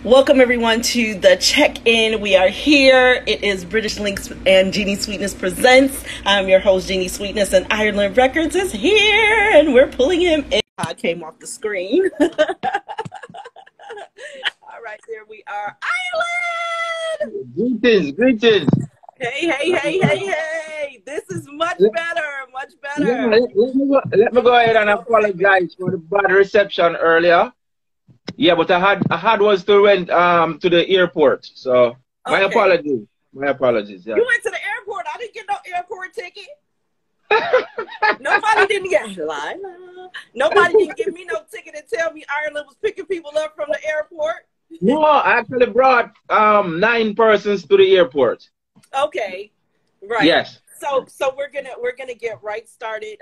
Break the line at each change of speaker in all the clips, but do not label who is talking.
Welcome everyone to the check-in. We are here. It is British Linkz and Genie Sweetness presents. I'm your host, Genie Sweetness, and Ireland Records is here, and we're pulling him in. I came off the screen. All right, there we are. Ireland!
Greetings.
Hey. This is much better.
Yeah, let me go ahead and apologize for the bad reception earlier. Yeah, but I had was to went to the airport. So my apologies. Yeah.
You went to the airport. I didn't get no airport ticket. Nobody didn't get Nobody didn't give me no ticket and tell me Ireland was picking people up from the airport.
No, I actually brought 9 persons to the airport.
Okay. Right.
Yes.
So we're gonna get started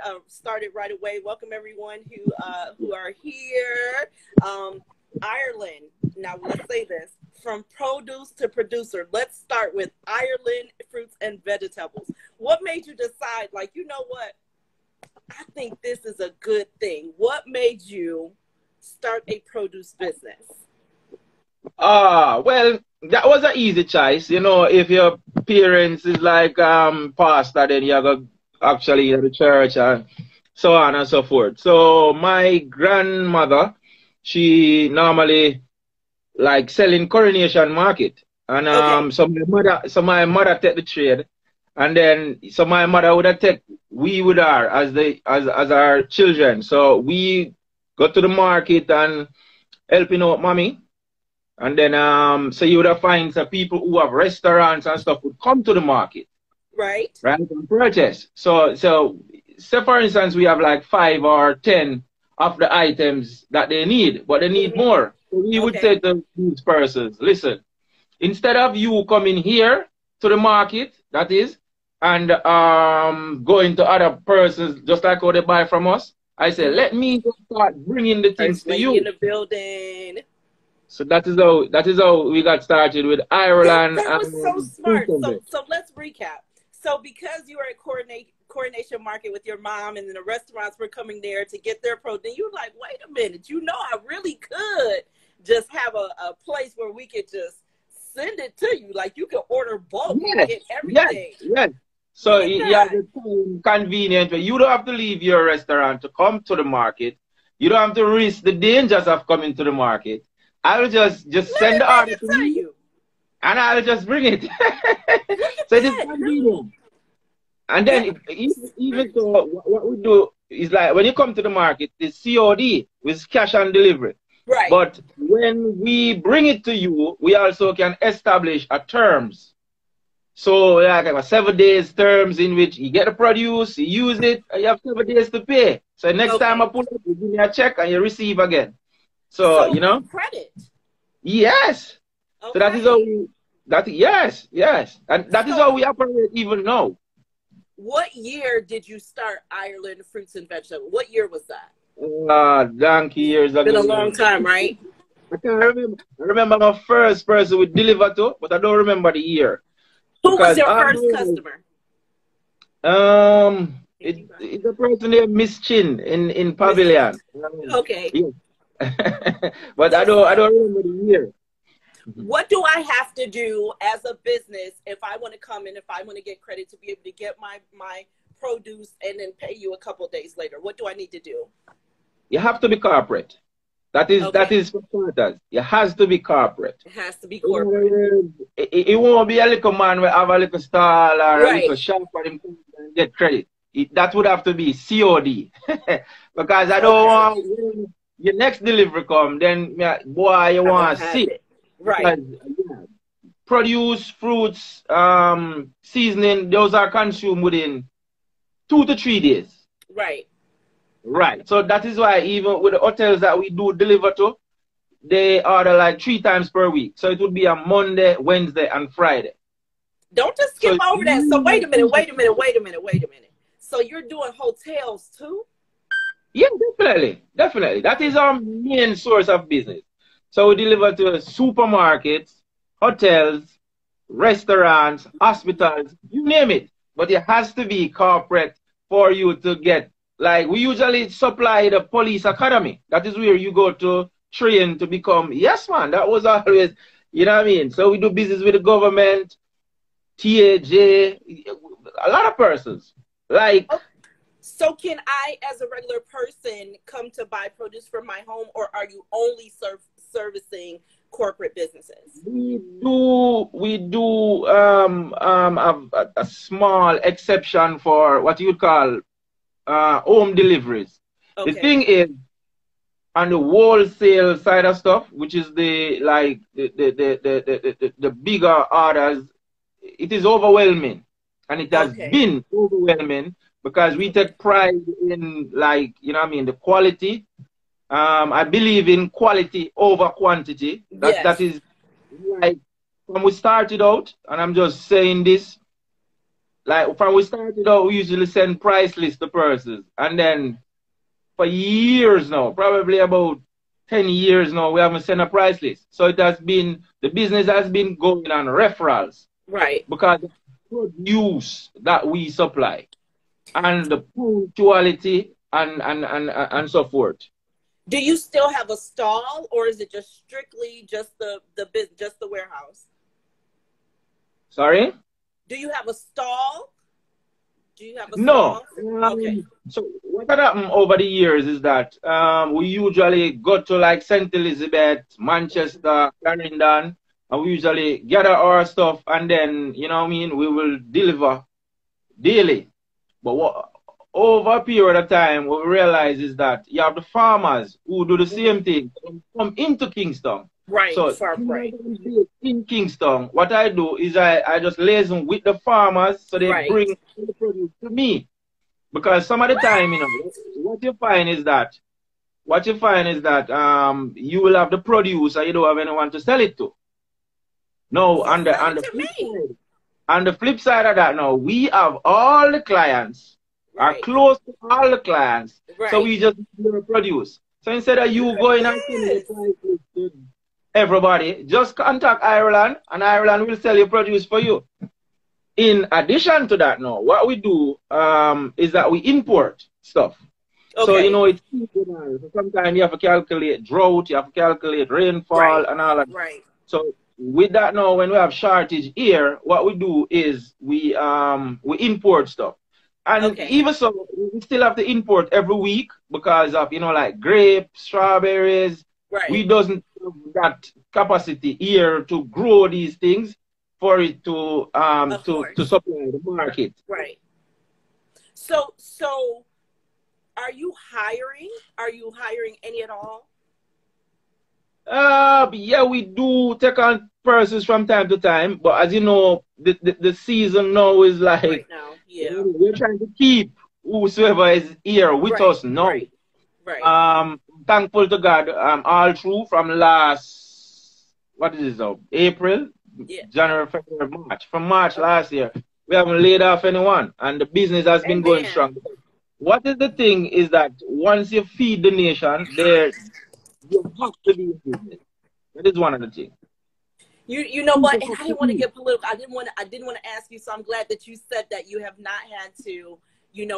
right away. Welcome everyone who are here. Ireland. Now let's say this: from produce to producer. Let's start with Ireland fruits and vegetables. What made you decide? Like, you know what? I think this is a good thing. What made you start a produce business?
Well, that was an easy choice. You know, if your parents is like pastor, then you go actually to the church and so on and so forth. So my grandmother, she normally like selling Coronation Market, and so my mother take the trade, and then so my mother would have take we with her as our children. So we go to the market and helping out mommy. And then, so you would have find some people who have restaurants and stuff would come to the market.
Right.
And purchase. So say for instance, we have like 5 or 10 of the items that they need, but they need more. So we would say to these persons, listen, instead of you coming here to the market, that is, and going to other persons, just like how they buy from us, I say, let me just start bringing the things to you.
In the building.
So that is how we got started with Ireland.
That was so smart. So let's recap. So because you were at Coronation Market with your mom, and then the restaurants were coming there to get their produce, you were like, wait a minute, you know, I really could just have a place where we could just send it to you. Like, you could order bulk and get everything.
Yes. So you have the time convenient where you don't have to leave your restaurant to come to the market. You don't have to risk the dangers of coming to the market. I'll just send the order to you, and I'll just bring it. So it is convenient. And then even so, what we do is like when you come to the market, it's COD, with cash on delivery.
Right.
But when we bring it to you, we also can establish a terms. So like a 7 days terms in which you get the produce, you use it, and you have 7 days to pay. So next time I put it, you give me a check and you receive again. So you know,
credit.
Yes. Okay. So that is how we. Yes, and that is how we operate even now.
What year did you start Ireland Fruits and Vegetables? What year was that?
Donkey years ago.
Been a long time, right?
I can't remember. I remember my first person we delivered to, but I don't remember the year.
Who was your first customer?
It's a person named Miss Chin in Pavilion.
Okay.
Yeah. But I don't remember the year.
What do I have to do as a business if I want to come in, if I want to get credit to be able to get my produce and then pay you a couple days later? What do I need to do?
You have to be corporate. That is for starters. It has to be corporate.
It has to be corporate.
It won't be a little man will have a little stall or a little shop for him to get credit. That would have to be COD. Because I don't want your next delivery come, then boy, you want to see it.
Right.
Because, produce, fruits, seasoning, those are consumed within 2 to 3 days. Right. So that is why even with the hotels that we do deliver to, they order like 3 times per week. So it would be a Monday, Wednesday, and Friday.
Don't just skip over that. So wait a minute. So you're doing hotels too?
Yeah, definitely. That is our main source of business. So we deliver to supermarkets, hotels, restaurants, hospitals, you name it. But it has to be corporate for you to get, like we usually supply the police academy. That is where you go to trained to become, yes, man, that was always, you know what I mean? So we do business with the government, TAJ, a lot of persons. Like,
Oh, so can I, as a regular person, come to buy produce from my home, or are you only servicing corporate businesses?
we do a small exception for what you would call home deliveries. The
Okay.
thing is, on the wholesale side of stuff, which is the like the bigger orders, it is overwhelming, and it has
Okay.
been overwhelming because we
Okay.
take pride in, like, you know what I mean, the quality. I believe in quality over quantity. That
Yes.
is, like, from we started out, and I'm just saying this, like from we started out, we usually send price list to persons, and then for years now, probably about 10 years now, we haven't sent a price list. So it has been, the business has been going on referrals
Right.
because of the produce that we supply and the punctuality and so forth.
Do you still have a stall, or is it just strictly just just the warehouse?
Sorry?
Do you have a stall? Do you have a
No.
stall? Okay.
So what had happened over the years is that we usually go to like St. Elizabeth, Manchester, Clarendon, and we usually gather our stuff, and then, you know what I mean, we will deliver daily. But over a period of time, what we realize is that you have the farmers who do the
Hmm.
same thing, come into Kingston.
Right.
So
Far right.
in Kingston, what I do is I just liaison with the farmers so they
Right.
bring the produce to me. Because some of the time, you know, what you find is that you will have the produce and you don't have anyone to sell it to. No,
Well, sell
on
it
the
to
flip
me.
side, on the flip side of that, now we have all the clients, are
Right.
close to all the clients, so
Right.
we just produce. So instead of
Look
you
at
going and sending the
this.
price list to everybody, just contact Ireland, and Ireland will sell your produce for you. In addition to that, now what we do is that we import stuff. So you
Okay.
know it's seasonal. So sometimes you have to calculate drought, you have to calculate rainfall
Right.
and all of that.
Right.
So with that now, when we have shortage here, what we do is we import stuff. And
Okay.
even so, we still have to import every week because of, you know, like grapes, strawberries. We
Right.
doesn't have that capacity here to grow these things for it to
Of course.
supply the market.
Right. So are you hiring? Are you hiring any at all?
Yeah, we do take on persons from time to time, but as you know, the season now is
Right
like,
now. Yeah.
we're trying to keep whosoever is here with
Right.
us now.
Right. Right.
Thankful to God, all through from last, what is this now? April,
Yeah.
January, February, March. From March
Okay.
last year, we haven't laid off anyone, and the business has been going
Amen.
strong. What is the thing is that once you feed the nation, there you have to be in business. That is one of the things.
You know what?
People
And
have
I
to
didn't want to
eat.
get political. I didn't want to ask you. So I'm glad that you said that you have not had to,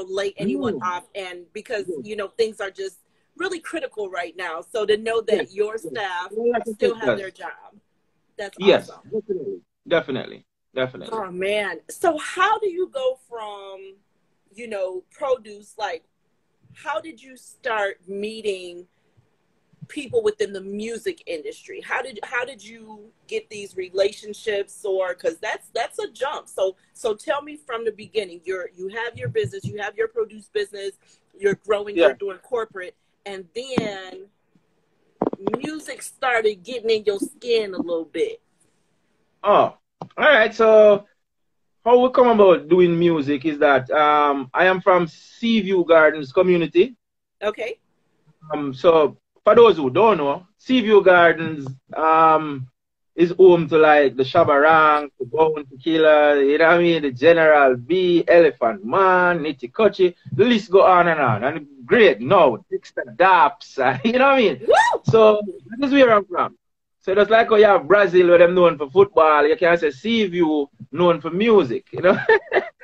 lay anyone
No.
off, and because
Yes,
things are just really critical right now. So to know
yes,
that your
yes.
staff
All I can say
still have
is
their job, that's
yes,
awesome.
definitely, definitely, definitely.
Oh man. So how do you go from, produce, like how did you start meeting people within the music industry? How did you get these relationships, or because that's a jump. So tell me from the beginning. You have your business, you have your produce business, you're growing, you're
Yeah.
doing corporate, and then music started getting in your skin a little bit.
Oh, all right. So how we come about doing music is that I am from Seaview Gardens community.
Okay.
So for those who don't know, Seaview Gardens is home to like the Shabarang, the Bounty Killer, you know what I mean, the General B, Elephant Man, Nitty Kochi, the list go on and on. And great, no, Dexter Daps, you know what I mean?
Woo!
So that is where I'm from. So just like how you have Brazil where them known for football, you can say Seaview known for music, you know? So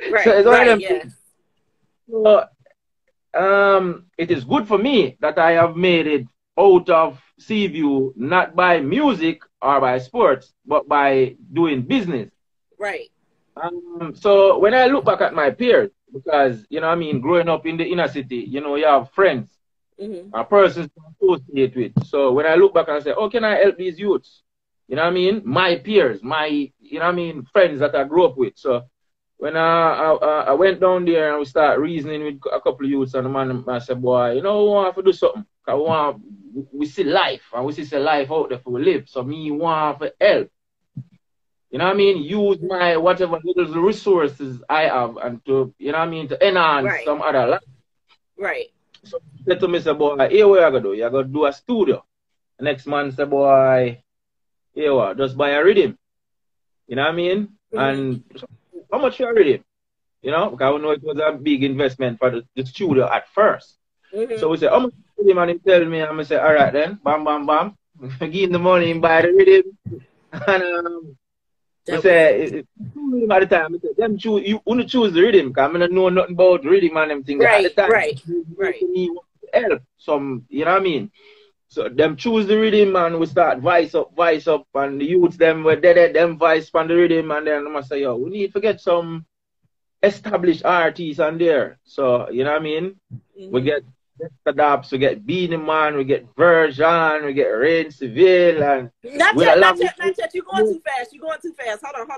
Right,
it's one of
right,
them
yes.
things. So it is good for me that I have made it out of Seaview, not by music or by sports, but by doing business.
Right.
So when I look back at my peers, because, you know what I mean, growing up in the inner city, you know, you have friends, persons to associate with. So when I look back and I say, how can I help these youths? You know what I mean? My peers, my, you know what I mean, friends that I grew up with. So when I went down there and we start reasoning with a couple of youths, and the man I said, boy, you know, we want to do something. Cause we see life, and we see life out there for we live. So me want to help. You know what I mean? Use my whatever little resources I have and to, you know what I mean, to enhance some other life.
Right.
So he said to me, say, boy, here what you gonna do? You gotta do a studio. The next man said, boy, here what, just buy a rhythm. You know what I mean? And how much for a rhythm? You know, because I know it was a big investment for the studio at first. So we said, how much for the rhythm? And he tell me, and I say, all right then, bam, bam, bam. Give him the money and buy the rhythm. And we say, at the time, them choose, you want to choose the rhythm, because I don't know nothing about the rhythm and them things. At the time, me want to help some, you know what I mean? So them choose the rhythm and we start vice up, and the youths them were dead, them vice from the rhythm, and then I say, yo, we need to get some established artists on there. So, you know what I mean? We get Daps, we get Beanie Man, we get Virgin, we get Rain Seville, and
not yet. You're going too fast. Hold on.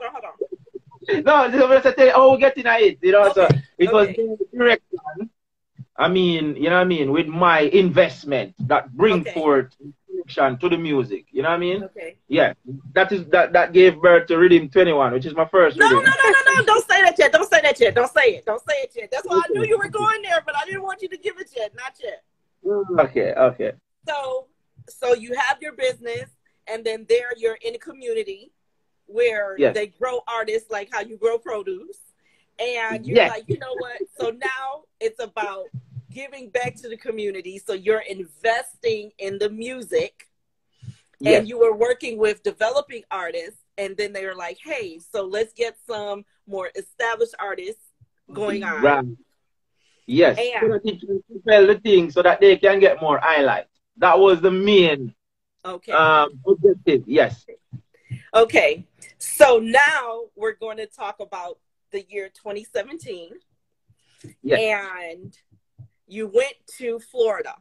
No, just to tell you how we get in it, you know. So it was direct plan. I mean, you know what I mean, with my investment that bring forth connection to the music. You know what I mean? Yeah. That gave birth to Rhythm 21, which is my first rhythm.
No. Don't say that yet. Don't say it yet. That's why I knew you were going there, but I didn't want you to give it yet. Not yet.
Okay.
So you have your business, and then there you're in a community where they grow artists like how you grow produce. And you're like, you know what? So now it's about giving back to the community. So you're investing in the music, and you were working with developing artists. And then they were like, hey, so let's get some more established artists going on.
Right. Yes. So that they can sell the thing so that they can get more highlights. That was the main objective. Yes.
Okay. So now we're going to talk about the year 2017. And you went to Florida.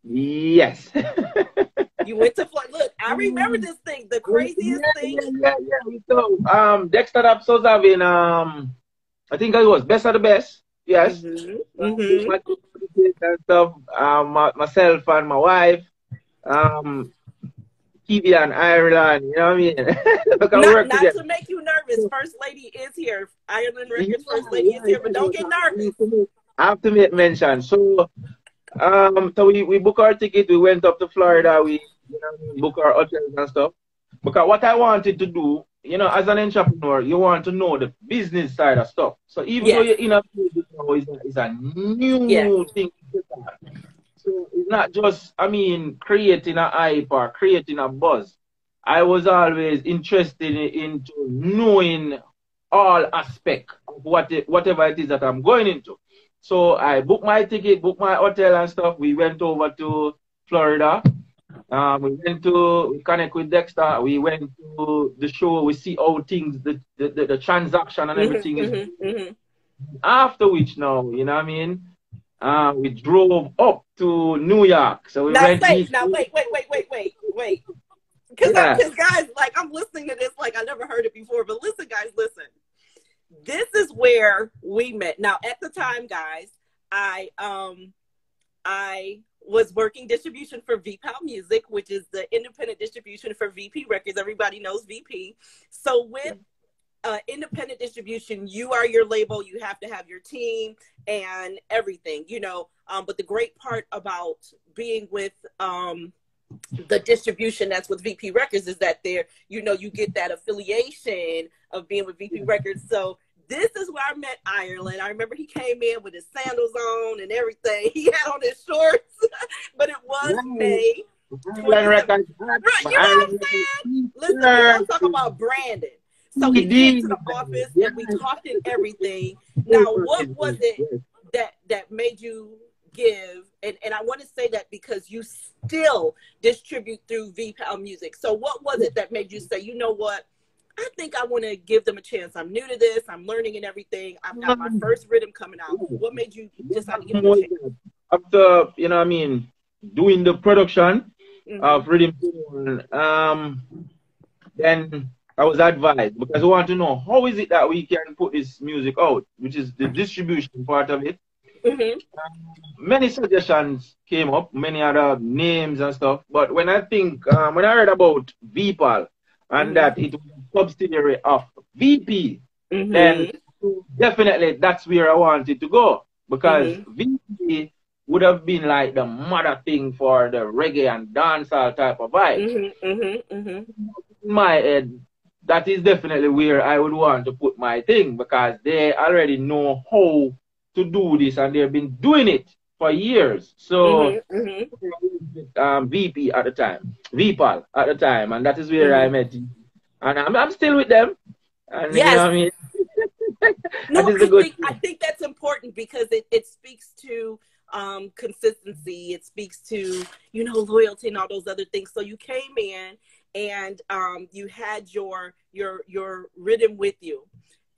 Yes.
You went to Florida. Look, I remember this thing, the craziest thing.
So, Dexter Daps was having, I think it was Best of the Best. Yes. And stuff, myself and my wife, TV and Ireland, you know what I mean?
not to make you nervous, First Lady is here. Ireland Records First Lady is here, but don't get nervous.
I have to make mention. So, we book our ticket, we went up to Florida, we book our hotels and stuff. Because what I wanted to do, you know, as an entrepreneur, you want to know the business side of stuff. So even though you're in a business now, it's a new thing to start. So it's not just, I mean, creating a hype or creating a buzz. I was always interested into knowing all aspects of whatever it is that I'm going into. So I booked my ticket, booked my hotel and stuff. We went over to Florida. We connect with Dexter. We went to the show. We see all things, the transaction and everything is. After which now, you know what I mean? We drove up to New York. So we wait.
Because guys, like, I'm listening to this like I never heard it before. But listen, guys, listen. This is where we met. Now, at the time, guys, I was working distribution for VPAL Music, which is the independent distribution for VP Records. Everybody knows VP. So with independent distribution, you are your label. You have to have your team and everything, you know. But the great part about being with the distribution that's with VP Records is that there, you know, you get that affiliation of being with VP Records. So this is where I met Ireland. I remember he came in with his sandals on and everything. He had on his shorts, but it was May. You know what I'm saying? Listen, we're talking about Brandon. So he came to the office and we talked and everything. Now, what was it that made you give, and I want to say that because you still distribute through VPAL Music. So what was it that made you say, you know what? I think I want to give them a chance. I'm new to this. I'm learning and everything. I've got my first rhythm coming out. What made you decide to give them a chance?
After, you know what I mean, doing the production of rhythm, then I was advised, because we want to know how is it that we can put this music out, which is the distribution part of it. Many suggestions came up, many other names and stuff. But when I think, when I heard about VPAL and that it was a subsidiary of VP, then definitely that's where I wanted to go, because VP would have been like the mother thing for the reggae and dancehall type of vibe. In my head, that is definitely where I would want to put my thing, because they already know how to do this and they've been doing it for years. So VP at the time, VPAL at the time, and that is where I met you. And I'm still with them. And you know what I mean?
No, I think that's important, because it speaks to consistency. It speaks to, you know, loyalty and all those other things. So you came in and you had your rhythm with you,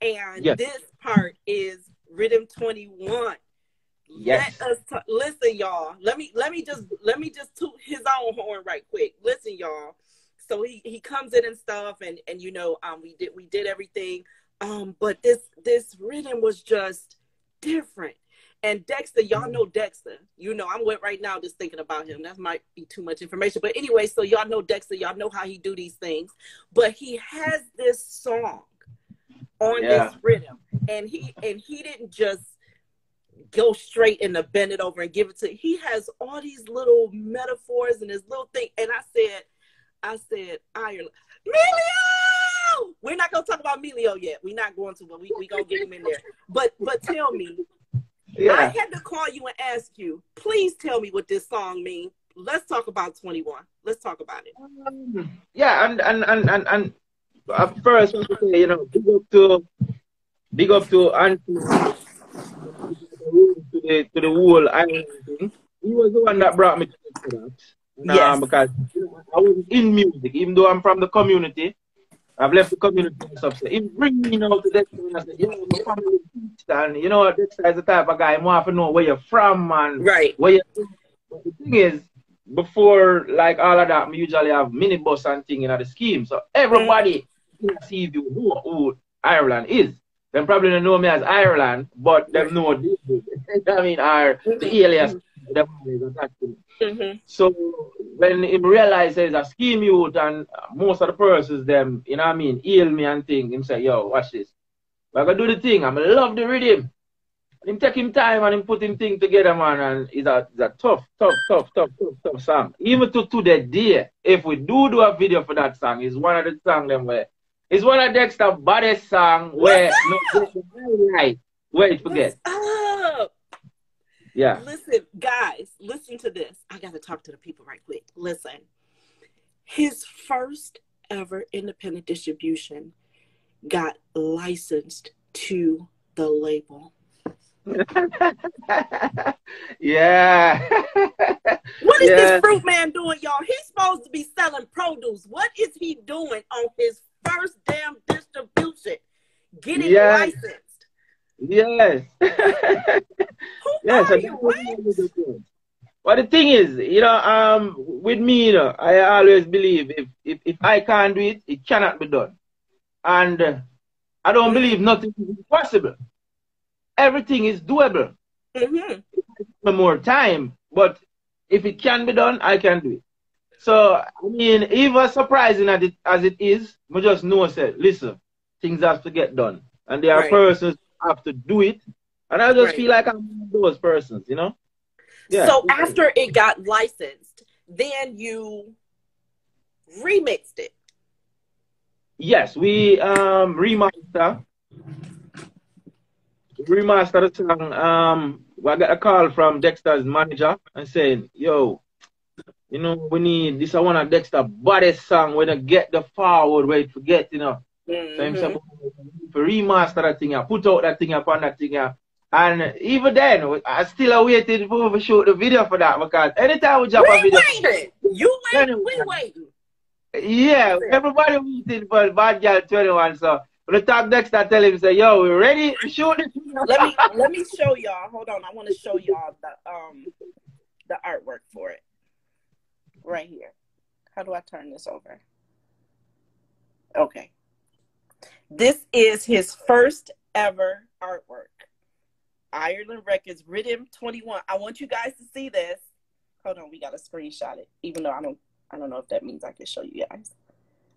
and this part is rhythm 21.
Yes.
Let us listen, y'all. Let me just toot his own horn right quick. Listen, y'all. So he comes in and stuff, and you know, we did everything, but this rhythm was just different. And Dexter, y'all know Dexter. You know, I'm with right now just thinking about him. That might be too much information, but anyway, so y'all know Dexter. Y'all know how he do these things. But he has this song on this rhythm, and he didn't just go straight and bend it over and give it to. He has all these little metaphors and his little thing. And I said, Ireland, Melio! We're not gonna talk about Melio yet. We're not going to, but we gonna get him in there. But tell me, I had to call you and ask you, please tell me what this song means. Let's talk about 21. Let's talk about it.
And first, you know, big up to Anthony, to the whole island thing. He was the one that brought me to that. Because you know, I was in music, even though I'm from the community. I've left the community and stuff. So he bring me now to Dexter, and I said, yo, my family is Dexter, and you know, Dexter is the type of guy I want to know where you're from and where you're from. But the thing is, before like all of that, we usually have minibus and thing in the scheme. So everybody see you who Ireland is. Them probably don't know me as Ireland, but them know this. I mean, the alias them is attached to me. So when he realized there's a scheme youth and most of the persons them, you know what I mean, heal me and thing, him say, yo, watch this. We're gonna do the thing. I'm gonna love the rhythm. And him take him time and him put him thing together, man, and it's a tough song. Even to the day, if we do a video for that song, it's one of the songs them where it's one of Dexter's baddest song where where it forget. Yeah.
Listen, guys, listen to this. I gotta talk to the people right quick. Listen. His first ever independent distribution got licensed to the label.
Yeah.
What is this fruit man doing, y'all? He's supposed to be selling produce. What is he doing on his first damn distribution? Getting licensed.
Yes.
Who are you?
But the thing is, you know, with me, you know, I always believe if I can't do it, it cannot be done. And I don't believe nothing is impossible. Everything is doable. It takes more time, but if it can be done, I can do it. So, I mean, even surprising as it is, we just know, say, listen, things have to get done. And there are persons who have to do it. And I just feel like I'm one of those persons, you know? Yeah.
So after it got licensed, then you remixed it.
Yes, we remastered the song. I got a call from Dexter's manager and saying, yo, you know, we need this. I want a Dexter baddest song when I get the forward where it forget, you know. So I'm saying, remaster that thing, put out that thing upon that thing, And even then, I still waited for to shoot the video for that because anytime we drop a
We
video,
waited. You wait.
anyway,
We waiting.
yeah,
Listen,
everybody waiting for Bad Girl 21. So when the talk next, I tell him, say, yo, we ready to shoot this video?
let me show y'all. Hold on. I want to show y'all the artwork for it right here. How do I turn this over? Okay. This is his first ever artwork. Ireland Records, Rhythm 21. I want you guys to see this. Hold on, we gotta screenshot it. Even though I don't know if that means I can show you guys.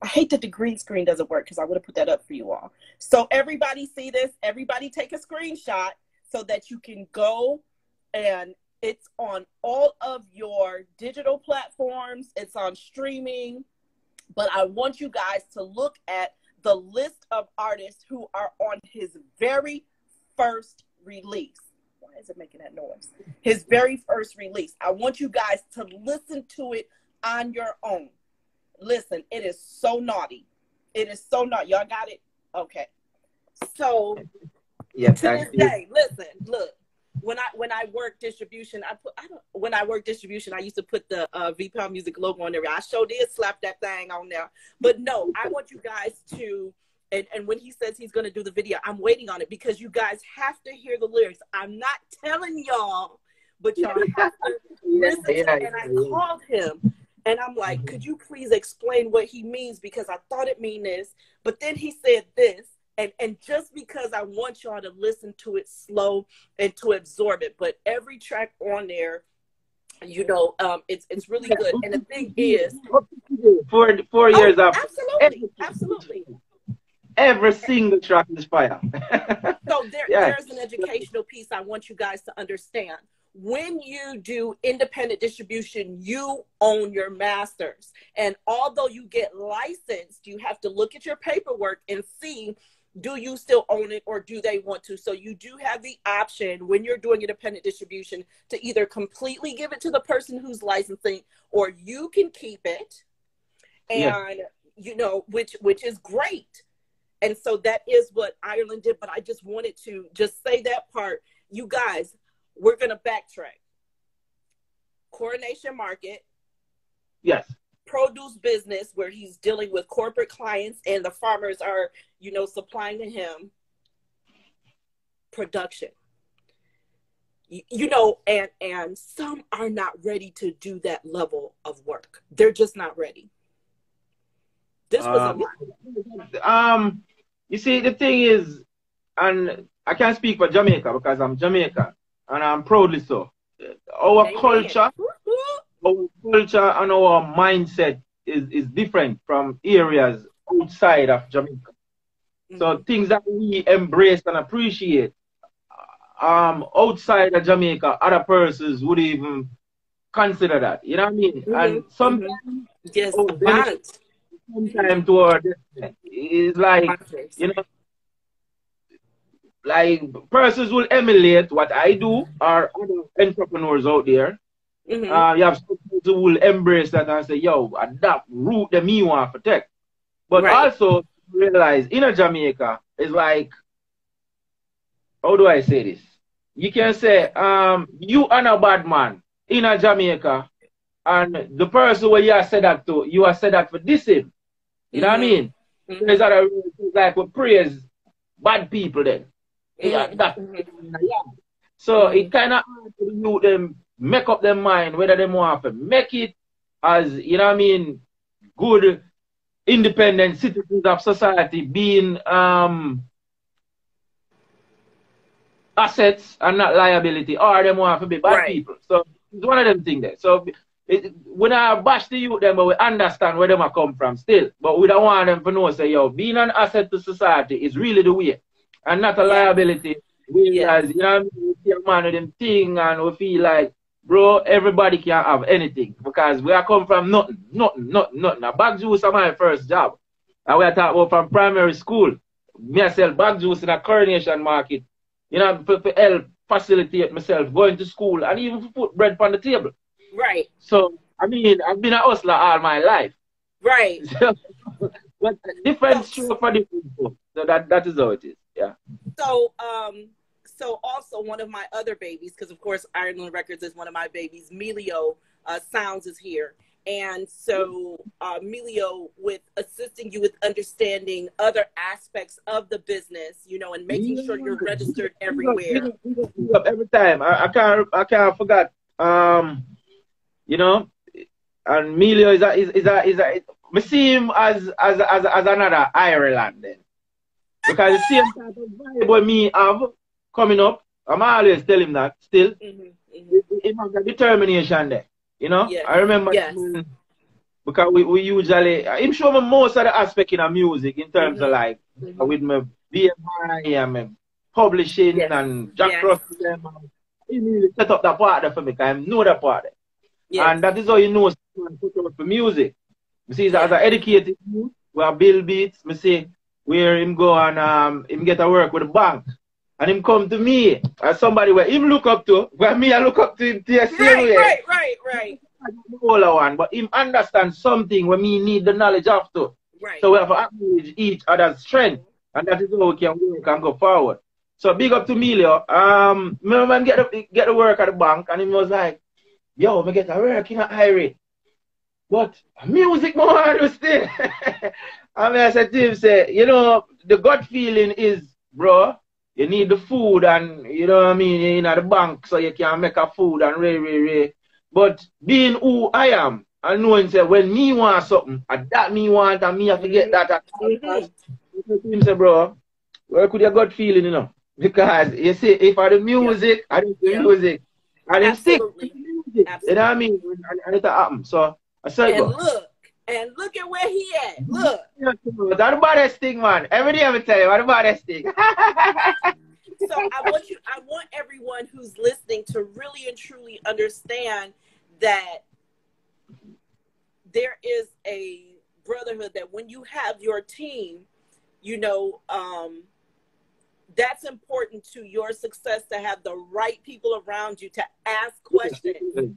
I hate that the green screen doesn't work because I would have put that up for you all. So everybody see this. Everybody take a screenshot so that you can go, and it's on all of your digital platforms. It's on streaming. But I want you guys to look at the list of artists who are on his very first release. Why is it making that noise? His very first release. I want you guys to listen to it on your own. Listen, it is so naughty. It is so naughty. Y'all got it? Okay. So
Yeah,
to this day, listen, look. When I work distribution, I used to put the V-Pound Music logo on there. I sure did slap that thing on there. But no, I want you guys to, and when he says he's going to do the video, I'm waiting on it because you guys have to hear the lyrics. I'm not telling y'all, but y'all have to listen to it. And I called him and I'm like, could you please explain what he means? Because I thought it mean this, but then he said this. And just because I want y'all to listen to it slow and to absorb it, but every track on there, you know, it's really good. And the thing is,
4 years after,
absolutely.
every single track is fire.
So there's an educational piece I want you guys to understand. When you do independent distribution, you own your masters. And although you get licensed, you have to look at your paperwork and see, do you still own it or do they want to? So you do have the option when you're doing independent distribution to either completely give it to the person who's licensing, or you can keep it, and you know, which is great. And so that is what Ireland did. But I just wanted to just say that part. You guys, we're going to backtrack. Coronation Market.
Yes.
Produce business where he's dealing with corporate clients and the farmers are, you know, supplying to him. Production. You know, and some are not ready to do that level of work. They're just not ready. This was a lot.
You see, the thing is, and I can't speak for Jamaica because I'm Jamaican and I'm proudly so. Our culture and our mindset is different from areas outside of Jamaica. Mm-hmm. So things that we embrace and appreciate outside of Jamaica, other persons would even consider that. You know what I mean? Mm-hmm. And sometimes,
yes,
sometimes toward it's like, you know, like persons will emulate what I do, or other entrepreneurs out there. Mm-hmm. You have some people who will embrace that and say, yo, that route that me want to take. But also realize in Jamaica, it's like, how do I say this? You can say, you are a bad man in Jamaica, and the person where you are said that to, you are said that for dissing. You know what I mean? Mm-hmm. There's other like we praise bad people then. Mm-hmm. So it kind of hard to you them make up their mind whether they want to make it as, you know what I mean, good independent citizens of society, being assets and not liability, or they want to be bad people. So it's one of them things there. So when I bash the youth them, but we understand where they might come from still. But we don't want them to know, say, yo, being an asset to society is really the way and not a liability. Whereas, you know what I mean, we see a man with them thing and we feel like, bro, everybody can have anything because we are come from nothing. Now, bag juice is my first job. And we are talking about from primary school. Me I sell bag juice in a Coronation Market. You know, for help facilitate myself going to school and even to put bread on the table. Right. So, I mean, I've been a hustler all my life. Right. So, but different stroke for different people. So that is how it is. Yeah.
so also one of my other babies, because of course Ireland Records is one of my babies, Melio Sounds is here. And so Melio, with assisting you with understanding other aspects of the business, you know, and making sure you're registered everywhere.
Every time. I can't forget. You know, and Melio me see him as another Ireland then. Because the same type of vibe what me have coming up, I'm always tell him that still. He has a determination there. You know?
Yes.
I remember because we usually him show me most of the aspect in our music in terms of like with my BMI and my publishing and Jack Ross them. He really set up that part there for me because I know that part there. And that is how you know put out for music. You see, as an educated youth, we have Bill Beats, me say, where him go and him get to work with the bank. And him come to me as somebody where him look up to, where me I look up to him to the same way.
Right.
One, but him understand something when me need the knowledge of to.
Right.
So we have to acknowledge each other's strength. And that is how we can work and go forward. So big up to Melio. My man get the work at the bank and he was like, yo, me get a work in a hurry. But music more hard still. And I said to him, say, you know, the gut feeling is, bro, you need the food and, you know what I mean, you're in the bank so you can make a food and re. But being who I am, and knowing, say, when me want something, and that me want, and me have to get that. Him say, bro, where could your gut feeling, you know? Because, you see, if I do music, I do music. And it's stick. You know what I mean? And it happen. So, I said,
and look at where he at. Look.
That's the baddest thing, man. Every day I tell you, what the baddest thing.
So I want everyone who's listening to really and truly understand that there is a brotherhood, that when you have your team, you know, that's important to your success, to have the right people around you to ask questions.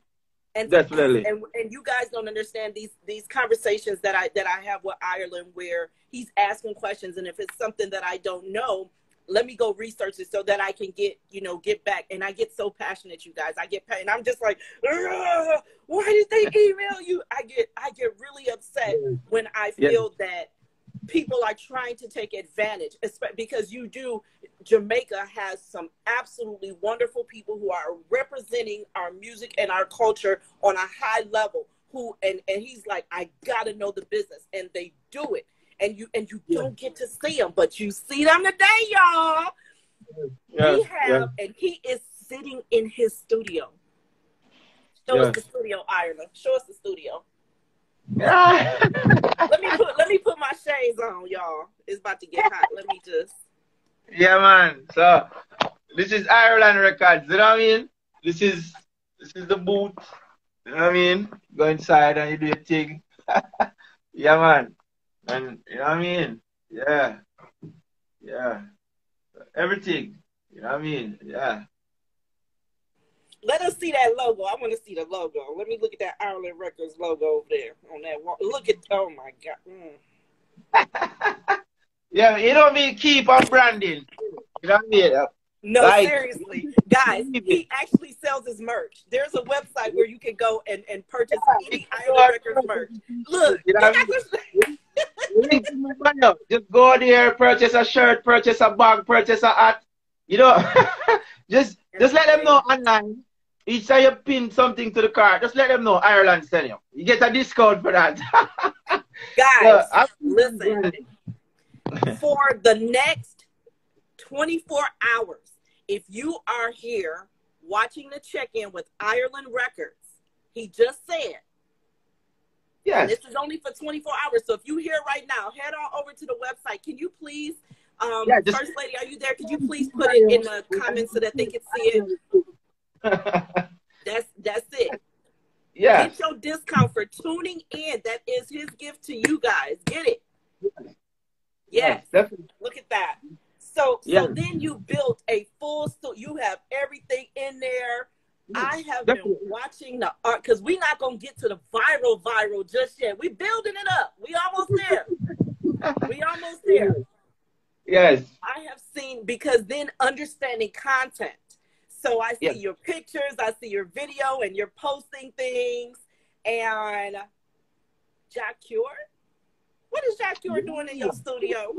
And
definitely.
And you guys don't understand these conversations that I have with Ireland, where he's asking questions, and if it's something that I don't know, let me go research it so that I can get back. And I get so passionate, you guys. And I'm just like, why did they email you? I get really upset when I feel that people are trying to take advantage, because Jamaica has some absolutely wonderful people who are representing our music and our culture on a high level, and he's like, I gotta know the business, and they do it. And you don't get to see them, but you see them today, y'all. And he is sitting in his studio. Show us the studio, Ireland. Show us the studio. let me put my shades on, y'all. It's about to get hot. Let me just.
Yeah, man. So this is Ireland Records. You know what I mean? This is the booth. You know what I mean? Go inside and you do your thing. Yeah, man. And you know what I mean? Yeah. Everything. You know what I mean? Yeah.
Let us see that logo. I want to see the logo. Let me look at that Ireland Records logo over there on that wall. Look at, oh my God.
Yeah, you know me, keep on branding. You know what I mean?
No, like, seriously. Guys, he actually sells his merch. There's a website where you can go and purchase any Ireland Records merch. Look, you know
just go there, purchase a shirt, purchase a bag, purchase a hat. You know, just let them know online. Each time you pin something to the card, just let them know Ireland send you. You get a discount for that.
Guys, so, listen. For the next 24 hours, if you are here watching the check-in with Ireland Records, he just said, and this is only for 24 hours. So if you're here right now, head on over to the website. Can you please, First Lady, are you there? Could you please put it in the comments so that they can see it? That's it.
Yeah.
Get your discount for tuning in. That is his gift to you guys. Get it. Yes. Look at that. So then you built a full you have everything in there. I have been watching the art, because we're not gonna get to the viral just yet. We building it up. We almost there.
Yes.
I have seen because then understanding content. So I see
Yeah.
your pictures, I see your video, and you're posting things. And Jack Cure, what is Jack Cure doing in your studio?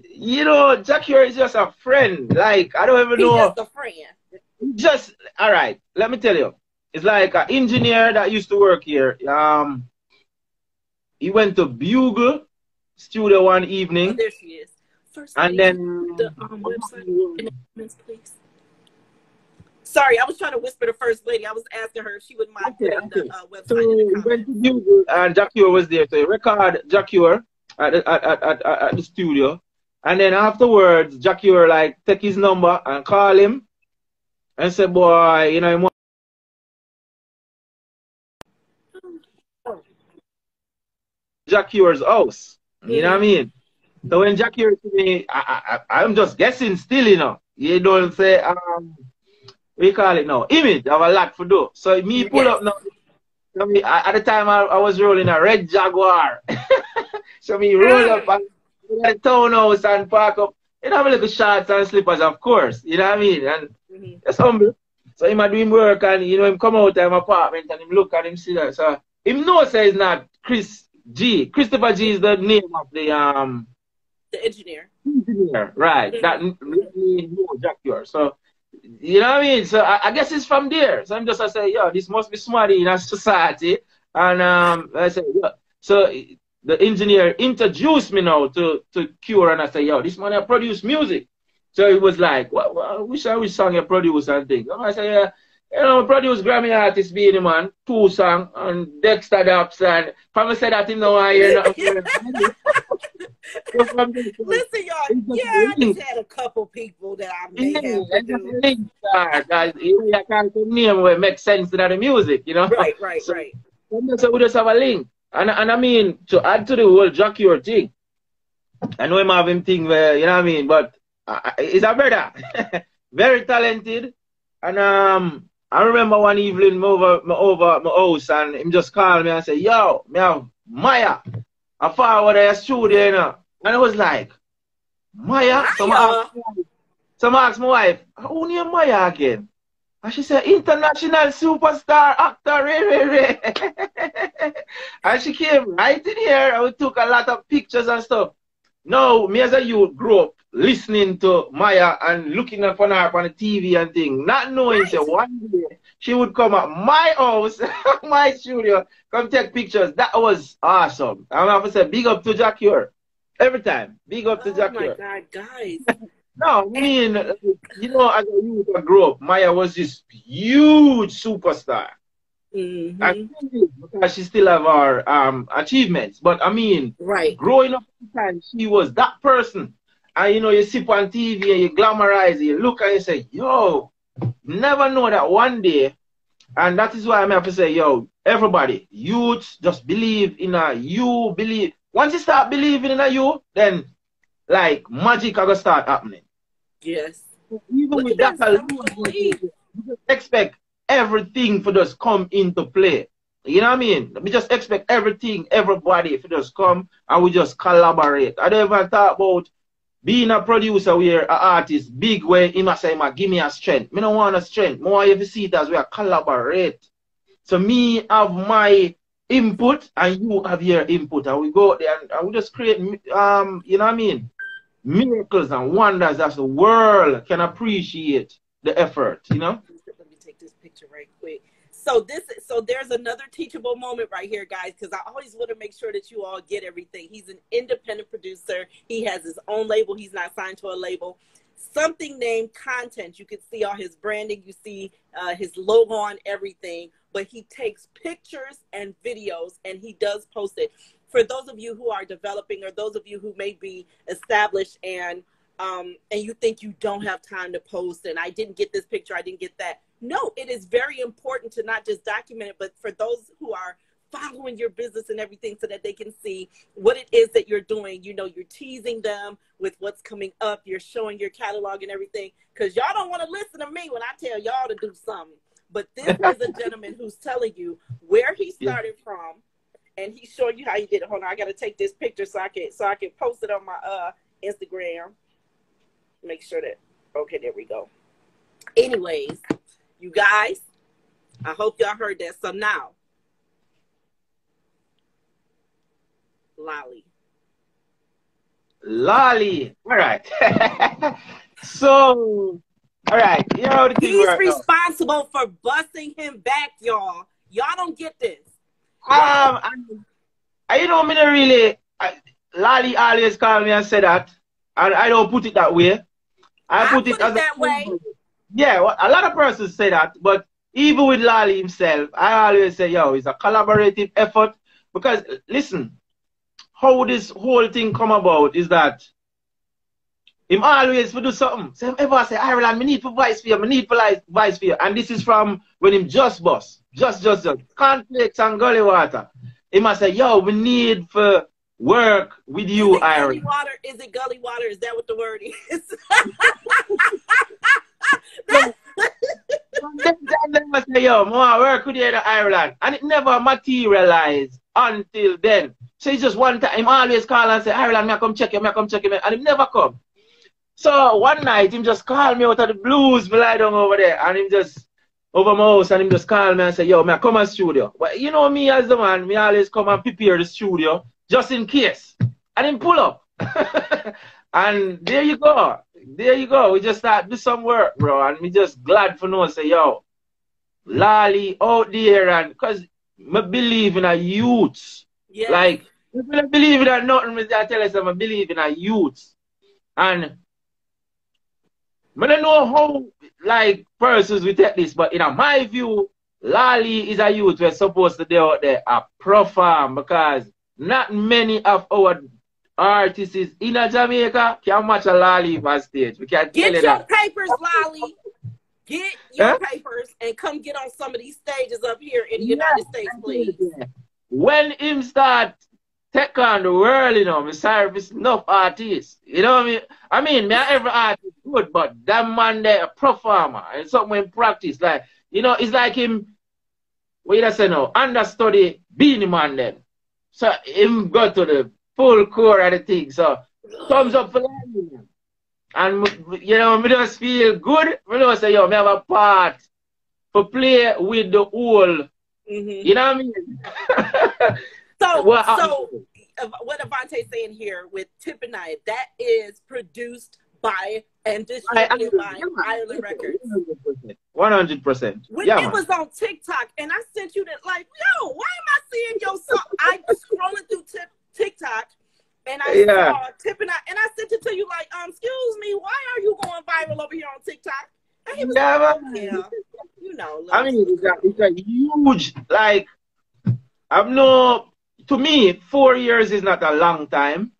You know, Jackie is just a friend. Like, I don't even
He
know.
just a friend.
Just all right. Let me tell you. It's like an engineer that used to work here. He went to Bugle Studio one
Oh,
evening,
there she is. First
and
lady, can you put
then
the website in the comments, please? Sorry, I was trying to whisper to First Lady. I was asking her if she wouldn't mind
okay,
putting the
okay. So
website in the
he went
comments.
to Bugle, and Jackie was there. So he record Jackie at the studio, and then afterwards, Jackie like take his number and call him and say, "Boy, you know, him
Oh.
Jackie's house." You know what I
Mm-hmm.
mean? So when Jackie to me, I'm just guessing still, you know. You don't say, we call it now, image. I have a lot to do. So me pull
Yes.
up now. So me, at the time, I was rolling a red Jaguar. So me roll up and the townhouse and park up. You know, have a little shorts and slippers, of course. You know what I mean? And
Mm-hmm.
just humble. So him a do him work and, you know, him come out of him apartment and him look and him see that. So him know say it's not Chris G. Christopher G is the name of
The engineer.
engineer, right? That
Mm-hmm.
really know Jack Yor. So you know what I mean? So I guess it's from there. So I'm just I say, yo, this must be smarty in a society. And I say, yeah. So the engineer introduced me now to Cure, and I say, yo, this man I produce music. So he was like, which song you produce and things. And I say, yeah, you know, produce Grammy artist being the man, 2 song and Dexter Daps and from said that him know I hear nothing. So from there, so
Listen, y'all.
it's
Yeah,
just a
I just
link.
had a couple people that I
Yeah,
may have
it's just
produced.
a link. Guys, you know, you can't name where it makes sense to the music, you know.
Right, right,
So,
right.
so we just have a link. And I mean, to add to the whole Jackie thing, I know him have him thing where, you know what I mean, but he's a brother. Very talented. And I remember one evening, over my house, and him just called me and said, yo, me have Maya. I forward a studio, you know. And I was like, Maya?
Maya.
Some ask my wife, who name Maya again? And she said, international superstar actor, Ray Ray Ray. And she came right in here and we took a lot of pictures and stuff. No, me as a youth grew up listening to Maya and looking upon her on the TV and things, not knowing say
Right.
one day she would come at my house, my studio, come take pictures. That was awesome. I'm going to say big up to Jack Ure. Every time. Big up to
Oh
Jack
my
Ure.
God, guys.
No, I
And,
mean, you know, as a youth I grew up, Maya was this huge superstar. And
mm-hmm.
still is, because she still have her achievements. But I mean,
Right.
growing up at the time, she was that person. And you know, you sip on TV and you glamorize it, you look and you say, yo, never know that one day. And that is why I'm have to say, yo, everybody, youth, just believe in a you believe. Once you start believing in a you, then like magic are gonna start happening.
Yes.
Even
Look
with
at
that
that
alone,
self-belief.
you just expect everything for just come into play. You know what I mean? We just expect everything, everybody to just come and we just collaborate. I don't even talk about being a producer where an artist big way he must say, give me a strength. Me don't want a strength. More you see it as we are collaborate. So me have my input and you have your input and we go there and we just create you know what I mean? Miracles and wonders that the world can appreciate the effort, you know?
Let me take this picture right quick. So there's another teachable moment right here, guys, because I always want to make sure that you all get everything. He's an independent producer. He has his own label. He's not signed to a label. Something named Content. You can see all his branding. You see his logo on everything. But he takes pictures and videos and he does post it. For those of you who are developing or those of you who may be established and you think you don't have time to post and I didn't get this picture, I didn't get that. No, it is very important to not just document it, but for those who are following your business and everything so that they can see what it is that you're doing. You know, you're teasing them with what's coming up. You're showing your catalog and everything because y'all don't want to listen to me when I tell y'all to do something. But this is a gentleman who's telling you where he
Yeah.
started from and he's showing you how he did it. Hold on, I got to take this picture so I can post it on my Instagram. make sure that, okay, there we go. Anyways, you guys, I hope y'all heard that. So now, Lolly.
Lolly. All right. So, all right. You know the thing
He's
right
responsible for busting him back, y'all. Y'all don't get this.
I you know, me not really. Lolly always call me and say that, and I don't put it that way. I put it as
that way.
Yeah, well, a lot of persons say that, but even with Lolly himself, I always say, yo, it's a collaborative effort. Because listen, how this whole thing come about is that him always for do something. So ever say, Ireland, me need for voice for you, me need for voice for you. And this is from when him just boss. Just cornflakes and gully water. He must say, yo, we need for work with you,
is it
Ireland.
Gully water? Is it gully water? Is that what the word is?
Then must say, yo, more work with you in Ireland. And it never materialized until then. So it's just one time, him always call and say, Ireland, me I come check you, me I come check you, and him never come. So one night, him just call me out of the blues, me lie down over there, and him just, over my house, and him just call me and say, yo, me I come to studio. But you know me as the man, me always come and prepare the studio, just in case. And him pull up. And there you go. There you go. We just start do some work, bro. And me just glad for no say, yo, Lolly out there, and because me believe in a youth.
Yes.
Like, if I believe in nothing, I tell you something, I believe in a youth. And I don't know how, like, persons will take this, but in my view, Lolly is a youth we're supposed to be out there a perform, because not many of our artists in Jamaica can match a Lolly on stage. We can't tell you that.
Get your papers, Lolly. Get your papers and come get on some of these stages up here in the United States, please.
When him start take on the world, you know, me service enough artists. You know what I mean? Me every artist good, but that man there a performer and something in practice. Like, you know, it's like him, what you say now, understudy Beanie Man then. So him go to the full core of the thing. So thumbs up for that. And you know, me just feel good. Me just say, yo, me have a part for play with the whole. You know what I mean?
So what Avante's saying here with Tip and I, that is produced by and distributed by Ireland Records.
100%.
When it was on TikTok, and I sent you that, like, yo, why am I seeing your song? I was scrolling through TikTok, and I saw Tip and I sent it to you, like, excuse me, why are you going viral over here on TikTok? And he was you know.
I mean, it's a huge, like, to me, 4 years is not a long time.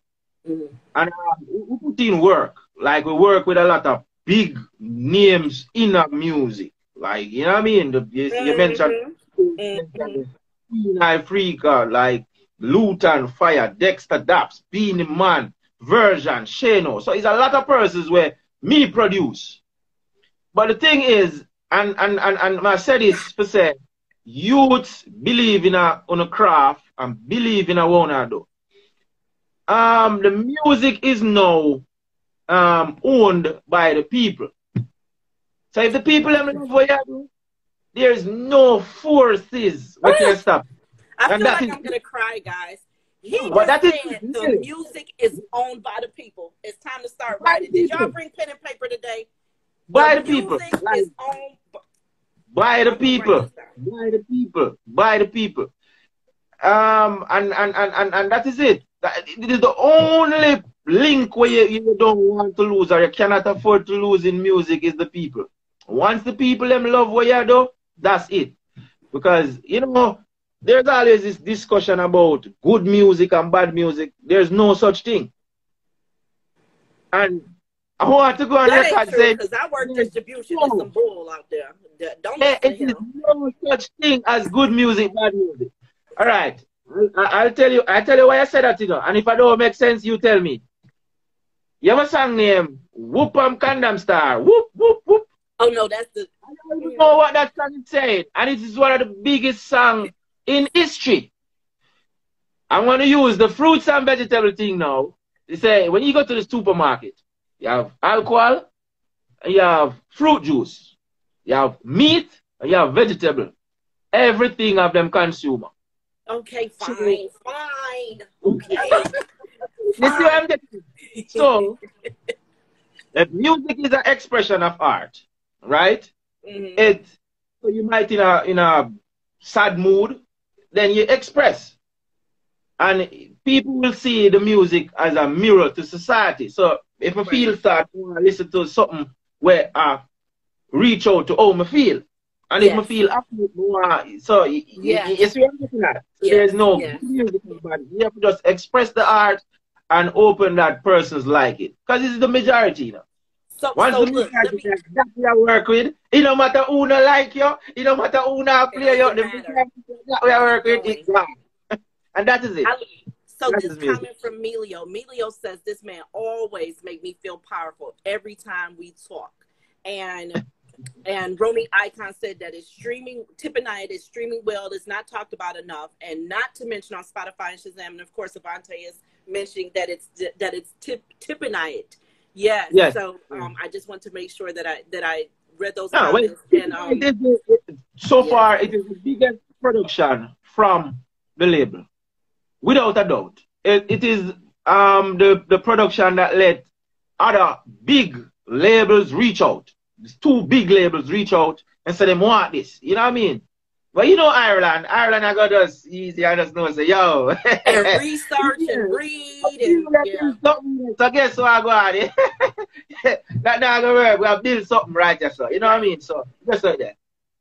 And we put in work. Like, we work with a lot of big names in our music. Like, you know what I mean? You mentioned Queen Africa, like Luton, Fire, Dexter Daps, Beanie Man, Version, Shano. So it's a lot of persons where me produce. But the thing is, and I said this for say, youths believe in a craft and believe in a one do. The music is now owned by the people. So if the people love what you do, there's no forces that can stop.
I feel like I'm gonna cry, guys. He just said the music is owned by the people. It's time to start writing. Did y'all bring pen and paper today?
By the people.
Music is owned
by the people. By the people. By the people. And that is it. It is the only link where you don't want to lose or you cannot afford to lose in music is the people. Once the people them love what you do, that's it. Because, you know, there's always this discussion about good music and bad music. There's no such thing. And I want to go on record saying,
because I work distribution and some bull out there. Don't listen to him.
No such thing as good music, bad music. All right. I'll tell you why I said that, you know. And if I don't make sense, you tell me. You have a song named Whoop Condom Star. Whoop, whoop, whoop.
Oh, no, that's the...
I don't even know what that song is saying. And it is one of the biggest songs in history. I'm going to use the fruits and vegetable thing now. They say, when you go to the supermarket, you have alcohol, and you have fruit juice, you have meat, and you have vegetable. Everything of them consumer.
Okay,
So,
fine. Okay,
you see what
fine.
I'm getting? So, if music is an expression of art, right?
Hmm.
It so you might in a sad mood, then you express, and people will see the music as a mirror to society. So if I
Right.
feel sad, I wanna listen to something where I reach out to how I feel, and if I
Yes.
feel happy, so you
Yes.
see what I'm getting at. So
Yes.
there's no
Yes.
music about it. You have to just express the art and open that person's like it, because it's the majority, you know. Once
So
the
look, let
majority
me.
like that we work with, it no matter who no like you, it no matter who no
It
play you,
doesn't
the
matter.
majority that we
Keep
work with, it's
going.
gone. And that is it.
I, so
That
this
is music.
comment from Melio. Melio says this man always make me feel powerful every time we talk. And Romy Icon said that it's streaming. Tippinite is streaming well. It's not talked about enough, and not to mention on Spotify and Shazam. And of course, Avante is mentioning that it's Tippinite. Yes.
Yes.
So I just want to make sure that I read those
No, well,
comments and
so
yes.
far it is the biggest production from the label, without a doubt. It is the production that let other big labels reach out. Two big labels reach out and say them want this. You know what I mean? But you know Ireland I got us easy. I just know say yo.
And research
Yeah.
and read and yeah.
So guess what I go on it? That not gonna work. We have built something right there, so you know what I
Right.
mean? So just like that.